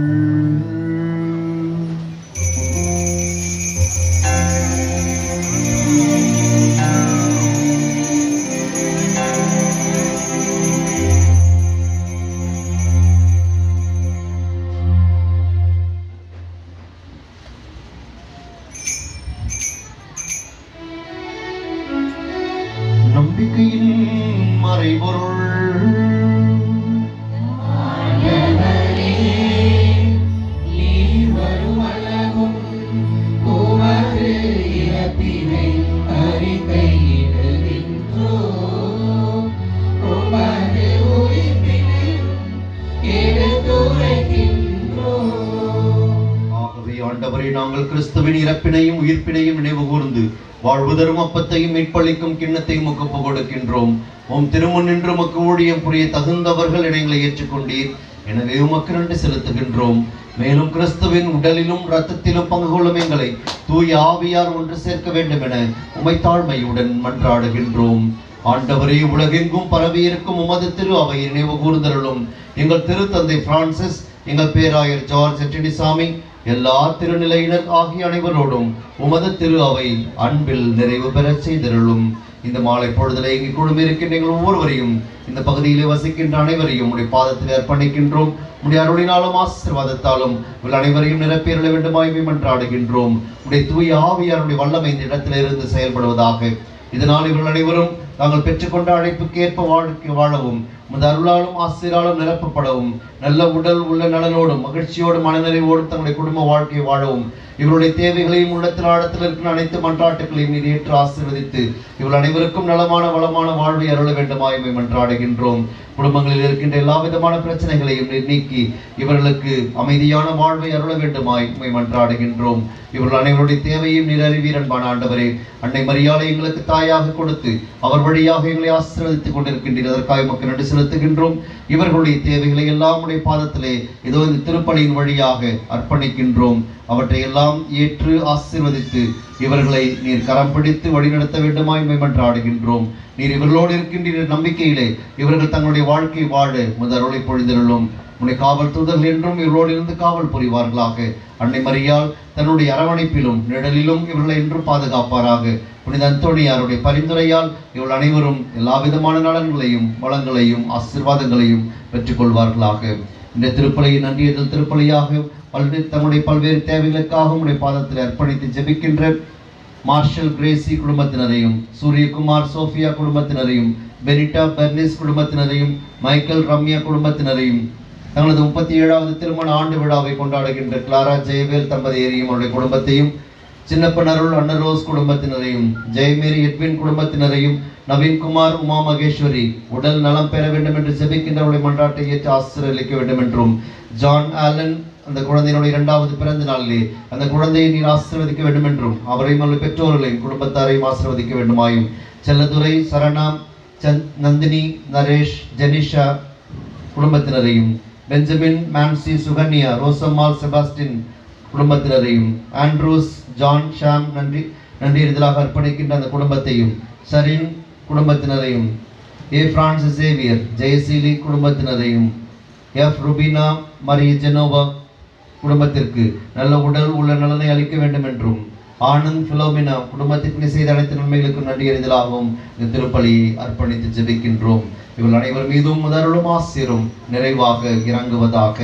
நம்பிக்கையின் மறைபொருள். நாங்கள் கிறிஸ்துவின் இறப்பினையும் உயிர்ப்பினையும் நினைவு கூர்ந்து வாழ்வுதரும் அப்பத்தையும் மீட்பளிக்கும் கிண்ணத்தையும் ஒப்பு கொடுக்கின்றோம். உம் திருமுன் நின்று உமக்கு ஊழியம் புரிய தகுந்தவர்கள் எங்களை ஏற்றுக்கொண்டீர். எனவே உமக்கு நன்றி செலுத்துகின்றோம். மேலும் கிறிஸ்துவின் உடலிலும் இரத்தத்திலும் பங்கு கொள்ளும் எங்களை தூய ஆவியார் ஒன்று சேர்க்க வேண்டும் என உம்மை தாழ்மையுடன் மன்றாடுகின்றோம். ஆண்டவரே, உலகெங்கும் பரவியிருக்கும் உமது திரு அவையை நினைவு கூர்ந்தருளும். எங்கள் திருத்தந்தை பிரான்சிஸ், எங்கள் பேராயர் ஜார்ஜ் செட்டினிசாமி, எல்லா திருநிலையினர் ஆகிய அனைவரோடும் உமது திரு அவை அன்பில் நிறைவு பெற செய்தருளும். இந்த மாலை பொழுதிலே இங்கு குழுமிருக்கின்ற எங்கள் ஒவ்வொருவரையும், இந்த பகுதியிலே வசிக்கின்ற அனைவரையும் உடைய பாதத்தில் அர்ப்பணிக்கின்றோம். உடைய அருளினாலும் ஆசீர்வாதத்தாலும் உங்கள் அனைவரையும் நிரப்பியருள வேண்டுமாய் மன்றாடுகின்றோம். உடைய தூய ஆவியாருடைய வல்லமை இந்த இடத்திலிருந்து செயல்படுவதாக. இதனால் இவர்கள் அனைவரும் தாங்கள் பெற்றுக்கொண்ட அழைப்புக்கு ஏற்ப வாழ்க்கை வாழவும், உமது அருளாலும் ஆசிராலும் நிரப்பப்படவும், நல்ல உடல் உள்ள நலனோடும் மகிழ்ச்சியோடும் மனநிறைவோடும் தங்களுடைய குடும்ப வாழ்க்கையை வாழவும், இவருடைய தேவைகளையும் உள்ளத்தில் ஆழத்தில் இருக்கிற அனைத்து மன்றாட்டுகளையும் நீர் ஏற்று ஆசீர்வதித்து இவர்கள் அனைவருக்கும் நலமான வளமான வாழ்வை அருள வேண்டுமாய் மன்றாடுகின்றோம். குடும்பங்களில் இருக்கின்ற எல்லா விதமான பிரச்சனைகளையும் நீர் நீக்கி இவர்களுக்கு அமைதியான வாழ்வை அருள வேண்டுமாய் மன்றாடுகின்றோம். இவர்கள் அனைவருடைய தேவையும் நீர் அறிவீர் அன்பான ஆண்டவரே. அன்னை மரியாதை எங்களுக்கு தாயாக கொடுத்து அவர் வழியாக எங்களை ஆசீர்வதித்துக் கொண்டிருக்கின்றீர். அதற்காக மக்கள் நன்றி செலுத்துகின்றோம். இவர்களுடைய தேவைகளை எல்லாம் உடைய பாதத்திலே இதோ இந்த திருப்பலியின் வழியாக அர்ப்பணிக்கின்றோம். அவற்றை எல்லாம் ஏற்று ஆசீர்வதித்து இவர்களை நீர் கரம் பிடித்து வழிநடத்த வேண்டுமாய் மன்றாடுகின்றோம். நீர் இவர்களோடு இருக்கின்ற நம்பிக்கையிலே இவர்கள் தங்களுடைய வாழ்க்கை வாழ முதலொளி பொழிந்தருளும். உன்னை காவல் தூதர்கள் என்றும் இவர்களோடு இருந்து காவல் புரிவார்களாக. அன்னை மரியாள் தன்னுடைய அரவணைப்பிலும் நிழலிலும் இவர்களை என்றும் பாதுகாப்பாராக. புனித அந்தோணியாருடைய பரிந்துரையால் இவர்கள் அனைவரும் எல்லா விதமான நலன்களையும் வளங்களையும் ஆசீர்வாதங்களையும் பெற்றுக்கொள்வார்களாக. இந்த திருப்பலியை நன்றியதல் திருப்பலியாக தங்களுடைய பல்வேறு தேவைகளுக்காக உடைய பாதத்தில் அர்ப்பணித்து ஜெபிக்கின்ற மார்ஷல் கிரேசி குடும்பத்தினரையும், சூரியகுமார் சோஃபியா குடும்பத்தினரையும், பெனிட்டா பெர்னிஸ் குடும்பத்தினரையும், மைக்கேல் ரம்யா குடும்பத்தினரையும், தங்களது 37வது திருமண ஆண்டு விழாவை கொண்டாடுகின்ற கிளாரா ஜெயவேல் தம்பதியரையும் அவருடைய குடும்பத்தையும், சின்னப்பன் அருள் அன்னரோஸ் குடும்பத்தினரையும், ஜெயமேரி எட்வின் குடும்பத்தினரையும், நவீன்குமார் உமா மகேஸ்வரி உடல் நலம் பெற வேண்டும் என்று ஜெபிக்கின்றவர்களை மன்றாட்டை ஏற்று ஆசீர்வதிக்க வேண்டும் என்றும், ஜான் ஆலன் அந்த குழந்தையினுடைய 2வது பிறந்த நாளிலே அந்த குழந்தையை நீர் ஆசீர்வதிக்க வேண்டும் என்றும், அவரையும் அவருடைய பெற்றோர்களையும் குடும்பத்தாரையும் ஆசீர்வதிக்க வேண்டுமாயும், செல்லதுரை சரணா நந்தினி நரேஷ் ஜெனிஷா குடும்பத்தினரையும், பெஞ்சமின் மான்சி சுகன்யா ரோசம்மாள் செபாஸ்டின் குடும்பத்தினரையும், ஆண்ட்ரூஸ் ஜான் ஷாம் நன்றியறிதலாக அர்ப்பணிக்கின்ற அந்த குடும்பத்தையும், சரின் குடும்பத்தினரையும், ஏ பிரான்சிஸ் சேவியர் ஜெயசீலி குடும்பத்தினரையும், எஃப் ருபினா மரிய ஜெனோவா குடும்பத்திற்கு நல்ல உடல் உள்ள நலனை அளிக்க வேண்டும் என்றும், ஆனந்த் பிலோமினா குடும்பத்திற்கு செய்த அனைத்து நன்மைகளுக்கும் நன்றியறிதலாகவும் இந்த திருப்பலியை அர்ப்பணித்து ஜெபிக்கின்றோம். இவர்கள் அனைவர் மீதும் முதலும் ஆசீரும் நிறைவாக இறங்குவதாக.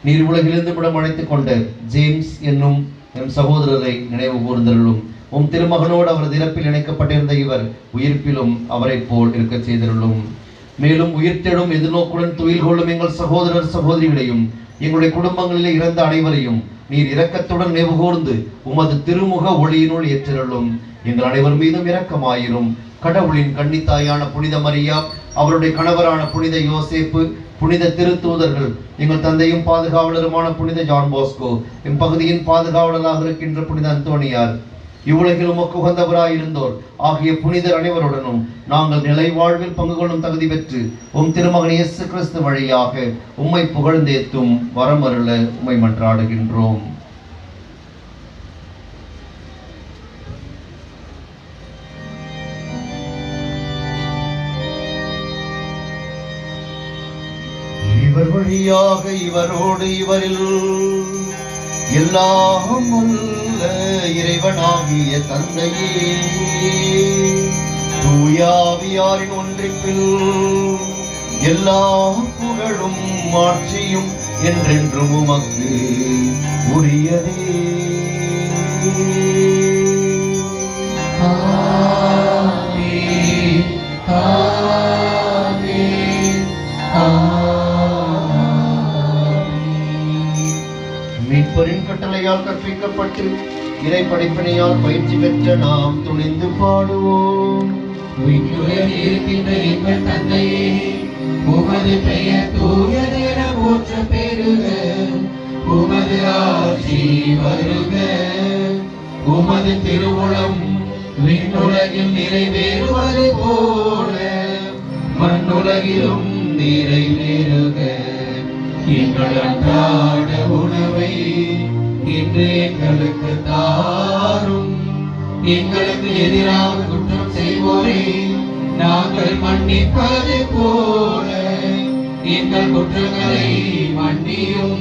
நீர் உலகிலிருந்து விடம் அழைத்துக் கொண்ட ஜேம்ஸ் என்னும் எம் சகோதரரை நினைவு கூர்ந்தருளும். உம் திருமகனோடு அவரது இறப்பில் இணைக்கப்பட்டிருந்த இவர் உயிர்ப்பிலும் அவரை போல் இருக்க செய்தருளும். மேலும் உயிர்த்தெழும் எதிர்நோக்குடன் துயில் கொள்ளும் எங்கள் சகோதரர் சகோதரிகளையும் எங்களுடைய குடும்பங்களிலே இறந்த அனைவரையும் நீர் இரக்கத்துடன் நினைவு கூர்ந்து உமது திருமுக ஒளியினுள் ஏற்றருளும். எங்கள் அனைவர் மீதும் இரக்கமாயிரும். கடவுளின் கன்னித்தாயான புனித மரியா, அவருடைய கணவரான புனித யோசேப்பு, புனித திருத்தூதர்கள், எங்கள் தந்தையும் பாதுகாவலருமான புனித ஜான் போஸ்கோ, எம் பகுதியின் பாதுகாவலராக இருக்கின்ற புனித அந்தோணியார், இவ்வுலகில் உமக்கு உகந்தவராயிருந்தோர் ஆகிய புனிதர் அனைவருடனும் நாங்கள் நிலை வாழ்வில் பங்கு கொள்ளும் தகுதி பெற்று உம் திருமகன் இயேசு கிறிஸ்து வழியாக உம்மை புகழ்ந்தேத்தும் வரமருள உம்மை மன்றாடுகின்றோம். இவர் வழியாக இவரோடு இவரில் எல்லாம் உள்ள இறைவனாகிய தந்தையே, தூயாவியாரின் ஒன்றிப்பில் எல்லா புகழும் ஆட்சியும் என்றென்றும் உமக்கு உரியதே. ஆமென், ஆமென், மீட்பரின் கட்டளையால் கற்பிக்கப்பட்டு இறை படிப்பினையால் பயிற்சி பெற்ற நாம் துணிந்து பாடுவோம். இருக்கின்ற எங்கள் தந்தையே, உமது பெயர் தூயதென போற்ற பெறுக. உமது ஆட்சி வருக, உமது திருவுளம் விண்ணுலகில் நிறைவேறுவது போல மண்ணுலகிலும் நிறைவேறுக. எங்கள் அன்றாட உணவை இன்று எங்களுக்கு தாரும். எங்களுக்கு எதிராக குற்றம் செய்வோரை நாங்கள் மன்னிப்பது போல எங்கள் குற்றங்களை மன்னியும்.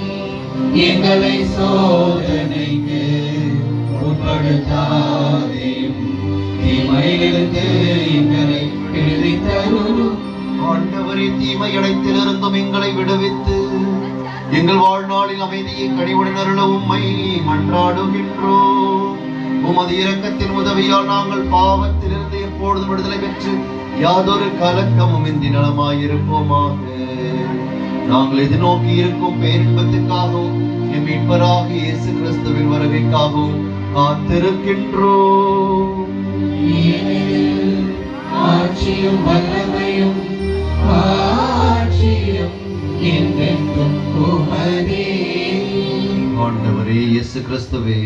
எங்களை சோதனைக்கு உட்படுத்தாதேயும், தீமையிலிருந்து எங்களை விடுவித்தருளும். ஆண்டவரே, தீமை அனைத்திலிருந்தும் எங்களை விடுவித்து எங்கள் வாழ்நாளில் அமைதியை கனிவுடன் அருள உம்மை மன்றாடுகின்றோம். உமது இரக்கத்தின் உதவியால் நாங்கள் பாவத்திலிருந்து எப்பொழுதும் விடுதலை பெற்று யாதொரு கலக்கமும் இன்றி நலமாயிருப்போமாக. நாங்கள் எதிர்நோக்கி இருக்கும் பேரின்பத்துக்காகவும் என் மீட்பராக இயேசு கிறிஸ்துவின் வருகைக்காகவும் காத்திருக்கின்றோம். ஆட்சியும் வல்லமையும் ஆட்சியும் என்றென்றும் உமதே. ஆண்டவரே இயேசு கிறிஸ்துவே,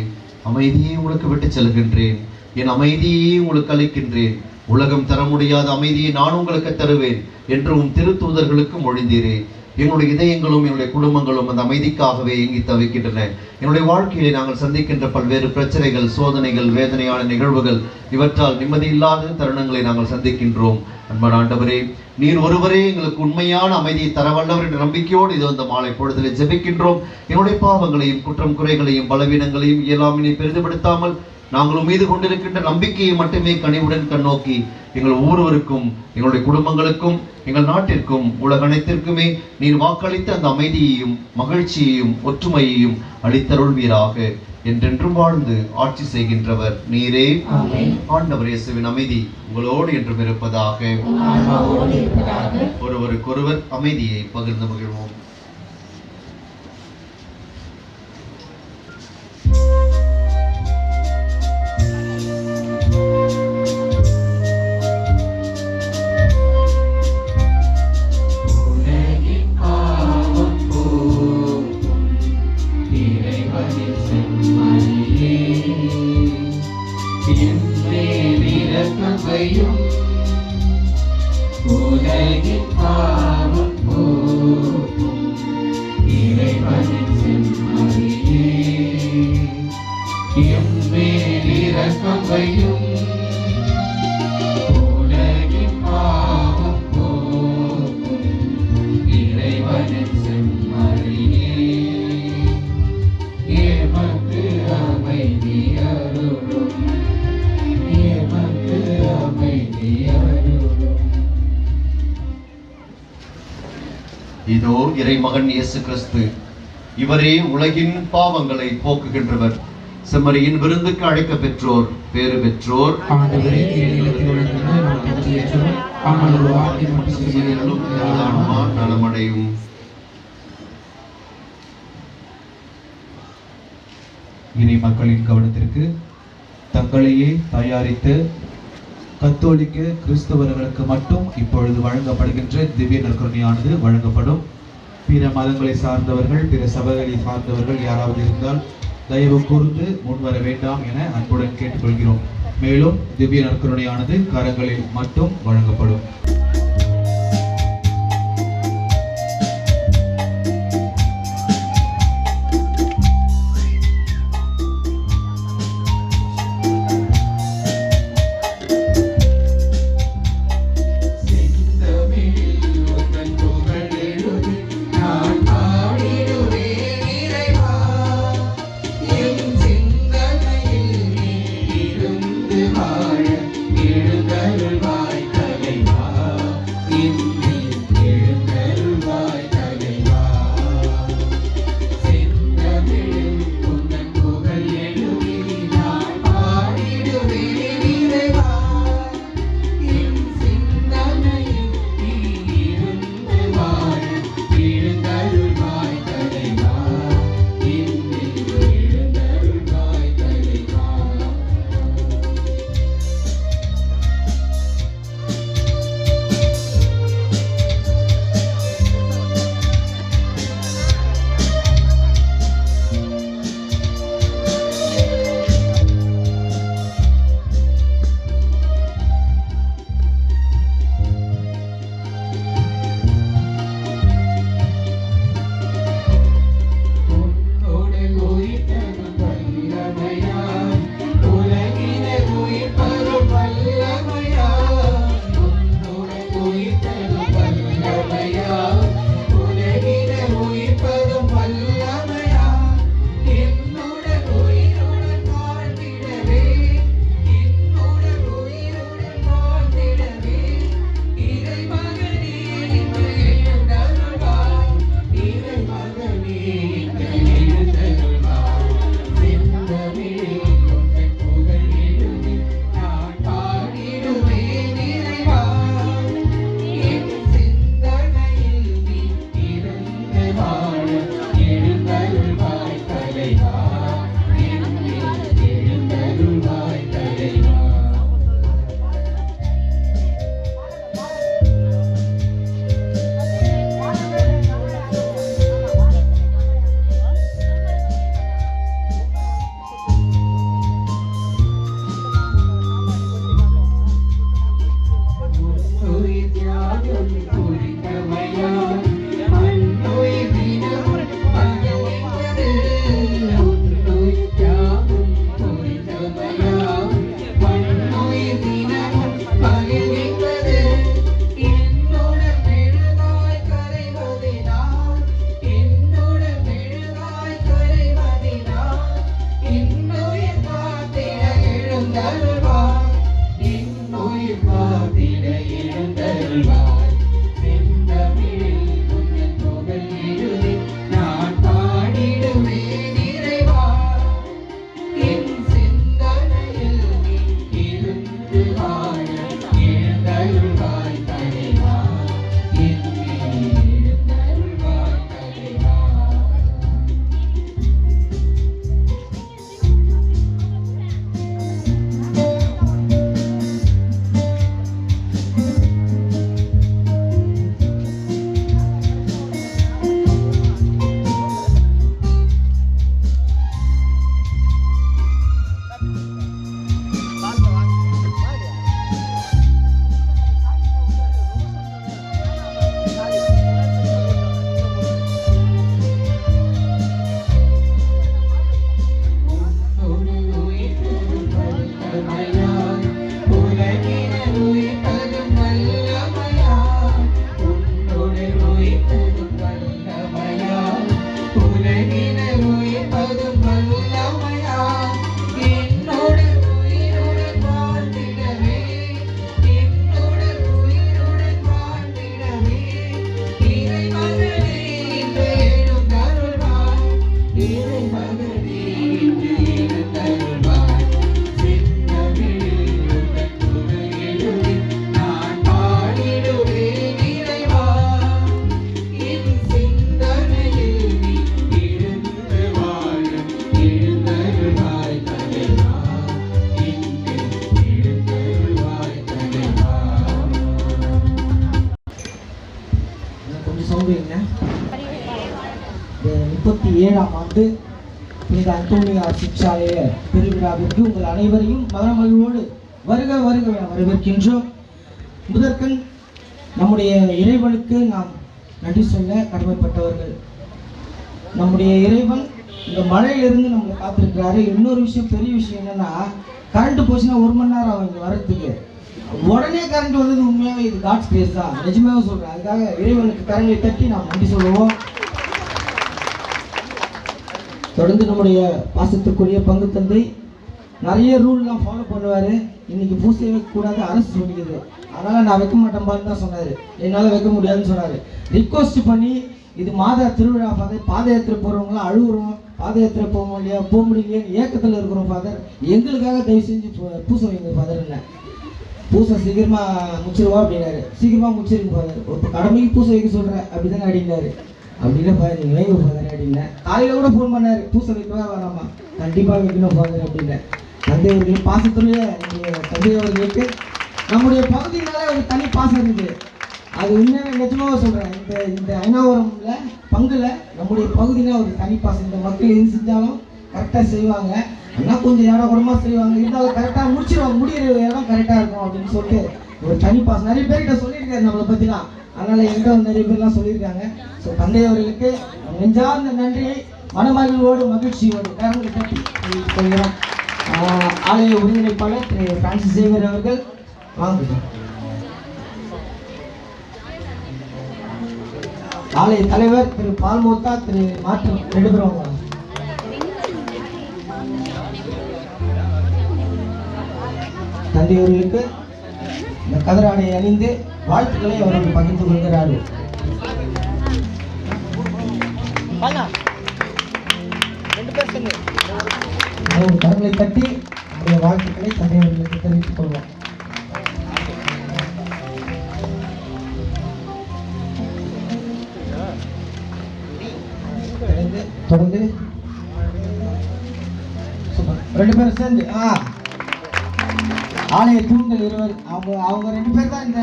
அமைதியை உங்களுக்கு விட்டு செல்கின்றேன், என் அமைதியை உங்களுக்கு அளிக்கின்றேன். உலகம் தர முடியாத அமைதியை நான் உங்களுக்கு தருவேன் என்று உம் திருத்தூதர்களுக்கு மொழிந்தீரே. என்னுடைய இதயங்களும் என்னுடைய குடும்பங்களும் அந்த அமைதிக்காகவே ஏங்கி தவிக்கின்றன. என்னுடைய வாழ்க்கையிலே நாங்கள் சந்திக்கின்ற பல்வேறு பிரச்சனைகள், சோதனைகள், வேதனையான நிகழ்வுகள், இவற்றால் நிம்மதியில்லாத தருணங்களை நாங்கள் சந்திக்கின்றோம். அன்பான ஆண்டவரே, நீர் ஒருவரே எங்களுக்கு உண்மையான அமைதியை தர வல்லவர் என்ற நம்பிக்கையோடு இது அந்த மாலை பொழுதிலே ஜெபிக்கின்றோம். என்னுடைய பாவங்களையும் குற்றம் குறைகளையும் பலவீனங்களையும் இயலாமையை பெரிதுபடுத்தாமல் நாங்கள் மீது கொண்டிருக்கின்ற நம்பிக்கையை மட்டுமே கனிவுடன் கண்ணோக்கி எங்கள் ஒவ்வொருவருக்கும், எங்களுடைய குடும்பங்களுக்கும், எங்கள் நாட்டிற்கும், உலக அனைத்திற்குமே நீர் வாக்களித்த அந்த அமைதியையும் மகிழ்ச்சியையும் ஒற்றுமையையும் அளித்தருள்வீராக. என்றென்றும் வாழ்ந்து ஆட்சி செய்கின்றவர் நீரே. ஆண்டவர் இயேசுவின் அமைதி உங்களோடு என்றும் இருப்பதாக. ஒருவருக்கொருவர் அமைதியை பகிர்ந்து மகிழ்வோம். உலகின் பாவம் போக்கும் இறைவனின் செம்மறியே, எம் மேல் இரக்கம் வையும். உலகின் பாவம் போக்கும் இறைவனின் செம்மறியே, எமக்கு அமைதி அருளும், எமக்கு அமைதி அருளும். இதோ இறைமகன் இயேசு கிறிஸ்து, இவரே உலகின் பாவங்களை போக்குகின்றவர். செம்மறியின் விருந்துக்கு அழைக்க பெற்றோர் பேறு பெற்றோர். ஆண்டவரே, நிலத்தில் உலகில் நான் தகுதியற்றவர், ஆனால் ஒரு வார்த்தை மட்டும் சொல்லியருளும், எனது ஆன்மா நலமடையும். இறை மக்களின் கவனத்திற்கு தங்களையே தயாரித்து கத்தோலிக்க கிறிஸ்தவர்களுக்கு மட்டும் இப்பொழுது வழங்கப்படுகின்ற திவ்ய நற்கருணையானது வழங்கப்படும். பிற மதங்களை சார்ந்தவர்கள், பிற சபைகளை சார்ந்தவர்கள் யாராவது இருந்தால் தயவு கூர்ந்து முன்வர வேண்டாம் என அன்புடன் கேட்டுக்கொள்கிறோம். மேலும் திவ்ய நற்கருணையானது கரங்களில் மட்டும் வழங்கப்படும். எழுந்தருள்வாய் தலைவா. நன்றிங்க. 37ஆம் ஆண்டு புனித அந்தோனியார் சிற்றாலய பெருவிழாவிற்கு உங்கள் அனைவரையும் மனமகிழ்வோடு வருக வருக வரவேற்கின்றோம். முதற்கண் நம்முடைய இறைவனுக்கு நாம் நன்றி சொல்ல கடமைப்பட்டவர்கள். நம்முடைய இறைவன் இந்த மழையிலிருந்து நம்மளை காத்திருக்கிறாரு. இன்னொரு விஷயம், பெரிய விஷயம் என்னன்னா, கரண்ட் போச்சுன்னா 1 மணி நேரம் ஆகும் இங்கே வரத்துக்கு. உடனே கரண்ட் வந்தது உண்மையாகவே இது காட்ஸ் கிரேஸ் தான், நிஜமாவே சொல்கிறேன். அதுக்காக இறைவனுக்கு கரங்களை தட்டி நாம் நன்றி சொல்லுவோம். தொடர்ந்து நம்முடைய பாசத்துக்குரிய பங்கு தந்தை நிறைய ரூல்லாம் ஃபாலோ பண்ணுவார். இன்னைக்கு பூசை வைக்கக்கூடாது அரசு சொல்லிக்குது, அதனால் நான் வைக்க மாட்டேன்பான்னு தான் சொன்னார். என்னால் வைக்க முடியாதுன்னு சொன்னார். ரிக்வஸ்ட் பண்ணி இது மாதா திருவிழா ஃபாதர், பாத யாத்திரை போகிறவங்களாம் அழுகுறோம், பாத யாத்திரை போக முடியலையேன்னு ஏக்கத்தில் இருக்கிறோம் ஃபாதர், எங்களுக்காக தயவு செஞ்சு பூசை வைங்க ஃபாதர். என்ன பூசை சீக்கிரமாக முடிச்சிருவா அப்படின்னாரு. சீக்கிரமாக முடிச்சிருக்கு ஃபாதர், இப்போ கடமைக்கு பூசை வைக்க சொல்கிறேன் அப்படி தானே அப்படின்னாரு. அப்படி இல்லை ஃபாதர், நீங்கள் வைங்க ஃபாதர் அப்படின்னேன். காலையில் கூட ஃபோன் பண்ணார், பூசை வைக்கவா வேணாமா, கண்டிப்பாக வைக்கணும் ஃபாதர் அப்படின்னேன். தந்தை அவர்கள் பாசத்துடைய தந்தை அவர்களுக்கு நம்முடைய பகுதியினால ஒரு தனி பாசம் இருக்குது. அது உண்மையாக நிஜமாக சொல்கிறேன். இந்த ஐநாவரம்ல பங்குல நம்முடைய பகுதியில ஒரு தனி பாசம். இந்த மக்கள் எது செஞ்சாலும் கரெக்டாக செய்வாங்க, ஆனால் கொஞ்சம் இடம் கூடமாக செய்வாங்க, இருந்தாலும் கரெக்டாக முடிச்சிருவாங்க, முடிகிற இடம் கரெக்டாக இருக்கும் அப்படின்னு சொல்லிட்டு ஒரு தனி பாசம். நிறைய பேர்கிட்ட சொல்லியிருக்காரு நம்மளை பற்றிலாம், அதனால் என்கிட்ட நிறைய பேர்லாம் சொல்லியிருக்காங்க. ஸோ தந்தை அவர்களுக்கு நெஞ்சார்ந்த நன்றியை மனமகிழ்வோடு மகிழ்ச்சியோடு கரங்களை தட்டி கொள்கிறோம். ஆலய ஒருங்கிணைப்பாளர் திரு பிரான்சிஸ் சேவியர் அவர்கள் வாங்க. ஆலய தலைவர் திரு பால்மோத்தா, திரு மாற்று 2 பேரும் வாங்க. தந்தை அவர்களுக்கு இந்த கதராடை அணிந்து வாழ்த்துக்களை அவர்கள் பகிர்ந்து கொள்கிறார்கள். கரங்களை தட்டி வாழ்த்துக்களை தந்தை அவர்களுக்கு தெரிவித்துக் கொள்வோம். தொடர்ந்து 2 பேரும் சேர்ந்து ஆலய தூண்கள் இருவர், அவங்க 2 பேர் தான் இந்த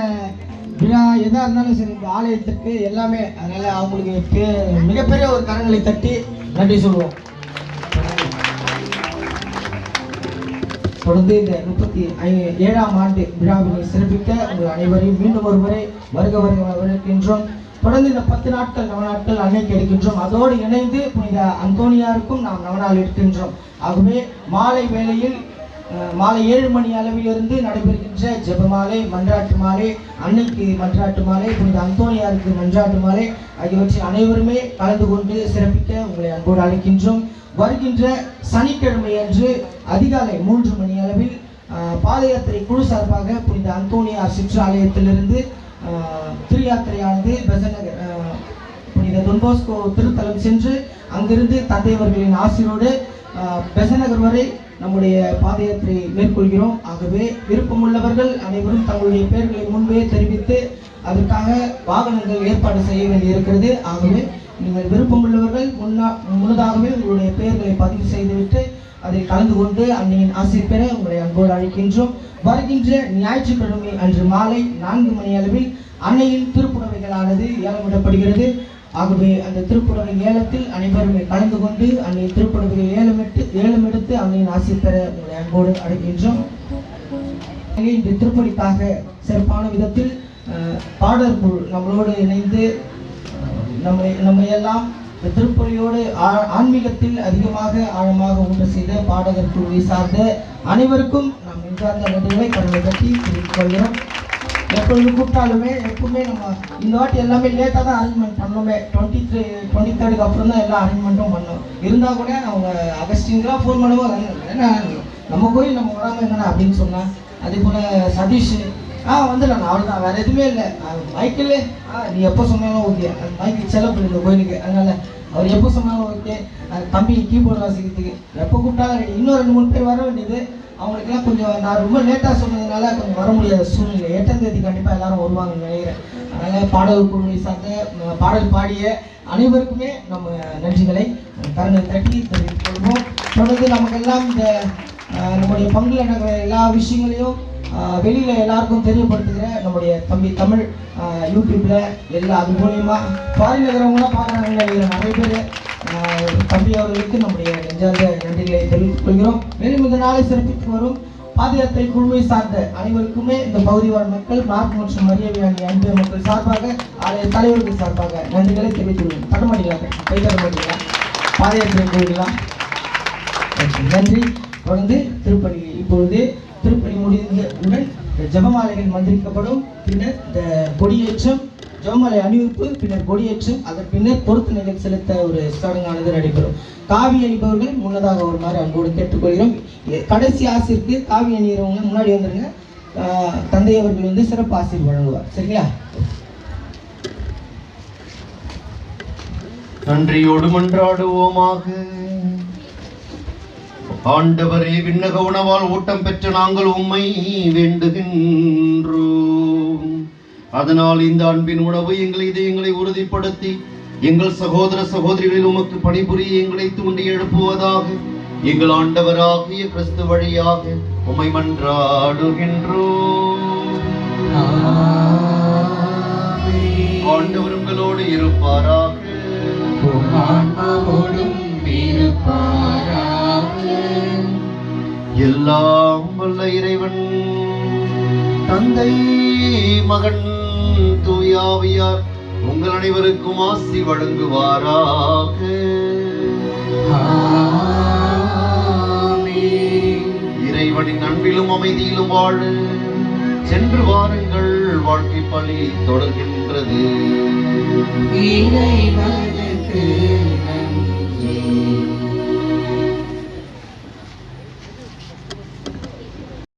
விழா எதா இருந்தாலும் சரி இந்த ஆலயத்திற்கு எல்லாமே. அதனால அவங்களுக்கு மிகப்பெரிய ஒரு கரங்களை தட்டி நன்றி சொல்லுவோம். தொடர்ந்து இந்த 37ஆம் ஆண்டு விழாவினை சிறப்பிக்க உங்கள் அனைவரையும் மீண்டும் ஒரு முறை வருக வருக வரவேற்கின்றோம். தொடர்ந்து இந்த 10 நாட்கள் நவநாட்கள் அன்னைக்கு எடுக்கின்றோம். அதோடு இணைந்து புனித அந்தோனியாருக்கும் நாம் நவநாள் எடுக்கின்றோம். ஆகவே மாலை வேளையில் மாலை 7 மணி அளவிலிருந்து நடைபெறுகின்ற ஜெபமாலை, மன்றாட்டு மாலை, அன்னைக்கு மன்றாட்டு மாலை, புனித அந்தோனியாருக்கு மன்றாட்டு மாலை ஆகியவற்றில் அனைவருமே கலந்து கொண்டு சிறப்பிக்க உங்களை அன்போடு அழைக்கின்றோம். வருகின்ற சனிக்கிழமை அன்று அதிகாலை 3 மணி அளவில் பாத யாத்திரை குழு சார்பாக புனித அந்தோனியார் சிற்றாலயத்திலிருந்து திருயாத்திரையானது பெசநகர் புனித தொன்போஸ்கோ திருத்தலம் சென்று அங்கிருந்து தந்தையவர்களின் ஆசிரோடு பெசநகர் வரை நம்முடைய பாத யாத்திரை மேற்கொள்கிறோம். ஆகவே விருப்பமுள்ளவர்கள் அனைவரும் தங்களுடைய பெயர்களை முன்பே தெரிவித்து அதற்காக வாகனங்கள் ஏற்பாடு செய்ய வேண்டியிருக்கிறது. ஆகவே நீங்கள் விருப்பமுள்ளவர்கள் முன்னதாகவே உங்களுடைய பெயர்களை பதிவு செய்துவிட்டு அதில் கலந்து கொண்டு அன்னையின் ஆசை பெற உங்களை அன்போடு அழைக்கின்றோம். வருகின்ற ஞாயிற்றுக்கிழமை அன்று மாலை 4 மணி அளவில் அன்னையின் திருப்புடவைகளானது ஏலமிடப்படுகிறது. ஆகவே அந்த திருப்புடவை ஏலத்தில் அனைவருமே கலந்து கொண்டு அன்னையின் திருப்புடவைகள் ஏலமெடுத்து அன்னையின் ஆசை பெற உங்களை அன்போடு அழைக்கின்றோம். இந்த திருப்பணிக்காக சிறப்பான விதத்தில் பாடல் குழு நம்மளோடு இணைந்து நம்மை எல்லாம் திருப்பலியோடு ஆன்மீகத்தில் அதிகமாக ஆழமாக ஒன்று செய்த பாடகர் குழுவை சார்ந்த அனைவருக்கும் நாம் நெஞ்சார்ந்த நன்றிகளை கடமை கட்டி தெரிவித்துக் கொள்கிறோம். எப்பொழுது கூப்பிட்டாலுமே எப்பவுமே நம்ம இந்த வாட்டி எல்லாமே லேட்டாக தான் அரேஞ்ச்மெண்ட் பண்ணோமே. 23rd அப்புறம் தான் எல்லா அரேஞ்ச்மெண்ட்டும் பண்ணோம். இருந்தால் கூட அவங்க அகஸ்டின்லாம் ஃபோன் பண்ணுவோம், என்ன நம்ம கோயில் நம்ம வராமல் என்னண்ணா அப்படின்னு சொன்னேன். அதே போல் சதீஷ் வந்துடலாம், அவ்வளோதான், வேறு எதுவுமே இல்லை. மைக்கிள் நீ எப்போ சொன்னாலும் ஓகே, அந்த மைக்கிள் செலவு பண்ணிருந்த கோயிலுக்கு, அதனால் அவர் எப்போ சொன்னாலும் ஓகே. தம்பி கீபோர்டு வாசிக்கிறதுக்கு எப்போ கூப்பிட்டாலும் இன்னும் 2-3 பேர் வர வேண்டியது. அவங்களுக்குலாம் கொஞ்சம் நான் ரொம்ப லேட்டாக சொன்னதுனால கொஞ்சம் வர முடியாத சூழ்நிலை. 8ஆம் தேதி கண்டிப்பாக எல்லாரும் வருவாங்கன்னு நினைக்கிறேன். அதனால் பாடல் குழுவை சார்ந்த பாடல் பாடிய அனைவருக்குமே நம்ம நன்றிகளை கரங்களை தட்டி தெரிவித்துக் கொள்வோம். தொடர்ந்து நமக்கெல்லாம் இந்த நம்முடைய பங்குல நடக்கிற எல்லா விஷயங்களையும் வெளியில் எல்லாருக்கும் தெரியப்படுத்துகிற நம்முடைய தம்பி தமிழ் யூடியூப்பில் எல்லா அது மூலியமாக ஃபாரின் இருக்கிறவங்களாம் பார்க்குறாங்க. இதில் நிறைய பேர் தம்பி அவர்களுக்கு நம்முடைய நெஞ்சார்ந்த நன்றிகளை தெரிவித்துக் கொள்கிறோம். மேலும் இந்த நாளை சிறப்பித்து வரும் பாதயாத்திரை குழுவை சார்ந்த அனைவருக்குமே இந்த பகுதி வாழ் மக்கள் நார்த் மற்றும் மரியவியானி அன்பு மக்கள் சார்பாக ஆலய தலைவர்கள் சார்பாக நன்றிகளை தெரிவித்துக் கொள்கிறோம். தடமாடிக்கலாம், கை தடமாடிக்கலாம், பாதயாத்திரை குழுலாம் நன்றி. தொடர்ந்து திருப்பணி, இப்பொழுது திருப்பணி முடிந்தவுடன் ஜெபமாலைகள் மந்திரிக்கப்படும். பின்னர் இந்த கொடியேற்றம், ஜெபமாலை அணிவிப்பு, பின்னர் கொடியேற்றம், அதன் பின்னர் பொருத்தனைகள் செலுத்த ஒரு சடங்கானது நடைபெறும். காவி அணிபவர்கள் முன்னதாக வருமாறு அன்போடு கேட்டுக்கொள்கிறோம். கடைசி ஆசிற்கு காவி அணிகிறவங்க முன்னாடி வந்துருங்க. தந்தை அவர்கள் சிறப்பு ஆசிர் வழங்குவார். சரிங்களா? நன்றியோடு மன்றாடுவோமாக. ஆண்டவரே, விண்ணக உணவால் ஊட்டம் பெற்ற நாங்கள் உம்மை வேண்டுகின்றோம். அதனால் இந்த அன்பின் உணவு எங்கள் இதயங்களை உறுதிப்படுத்தி எங்கள் சகோதர சகோதரிகளில் உமக்கு பணிபுரிய எங்களை தூண்டி எழுப்புவதாக எங்கள் ஆண்டவராகிய கிறிஸ்து வழியாக உம்மை மன்றாடுகின்றோம். ஆண்டவர் உங்களோடு இருப்பாராக. எல்லாம் வல்ல இறைவன் தந்தை, மகன், தூயாவியார் உங்கள் அனைவருக்கும் ஆசி வழங்குவாராக. இறைவனின் அன்பிலும் அமைதியிலும் வாழ சென்று வாருங்கள். வாழ்க்கை பலி தொடர்கின்றது. இறைவனுக்கு நன்றி.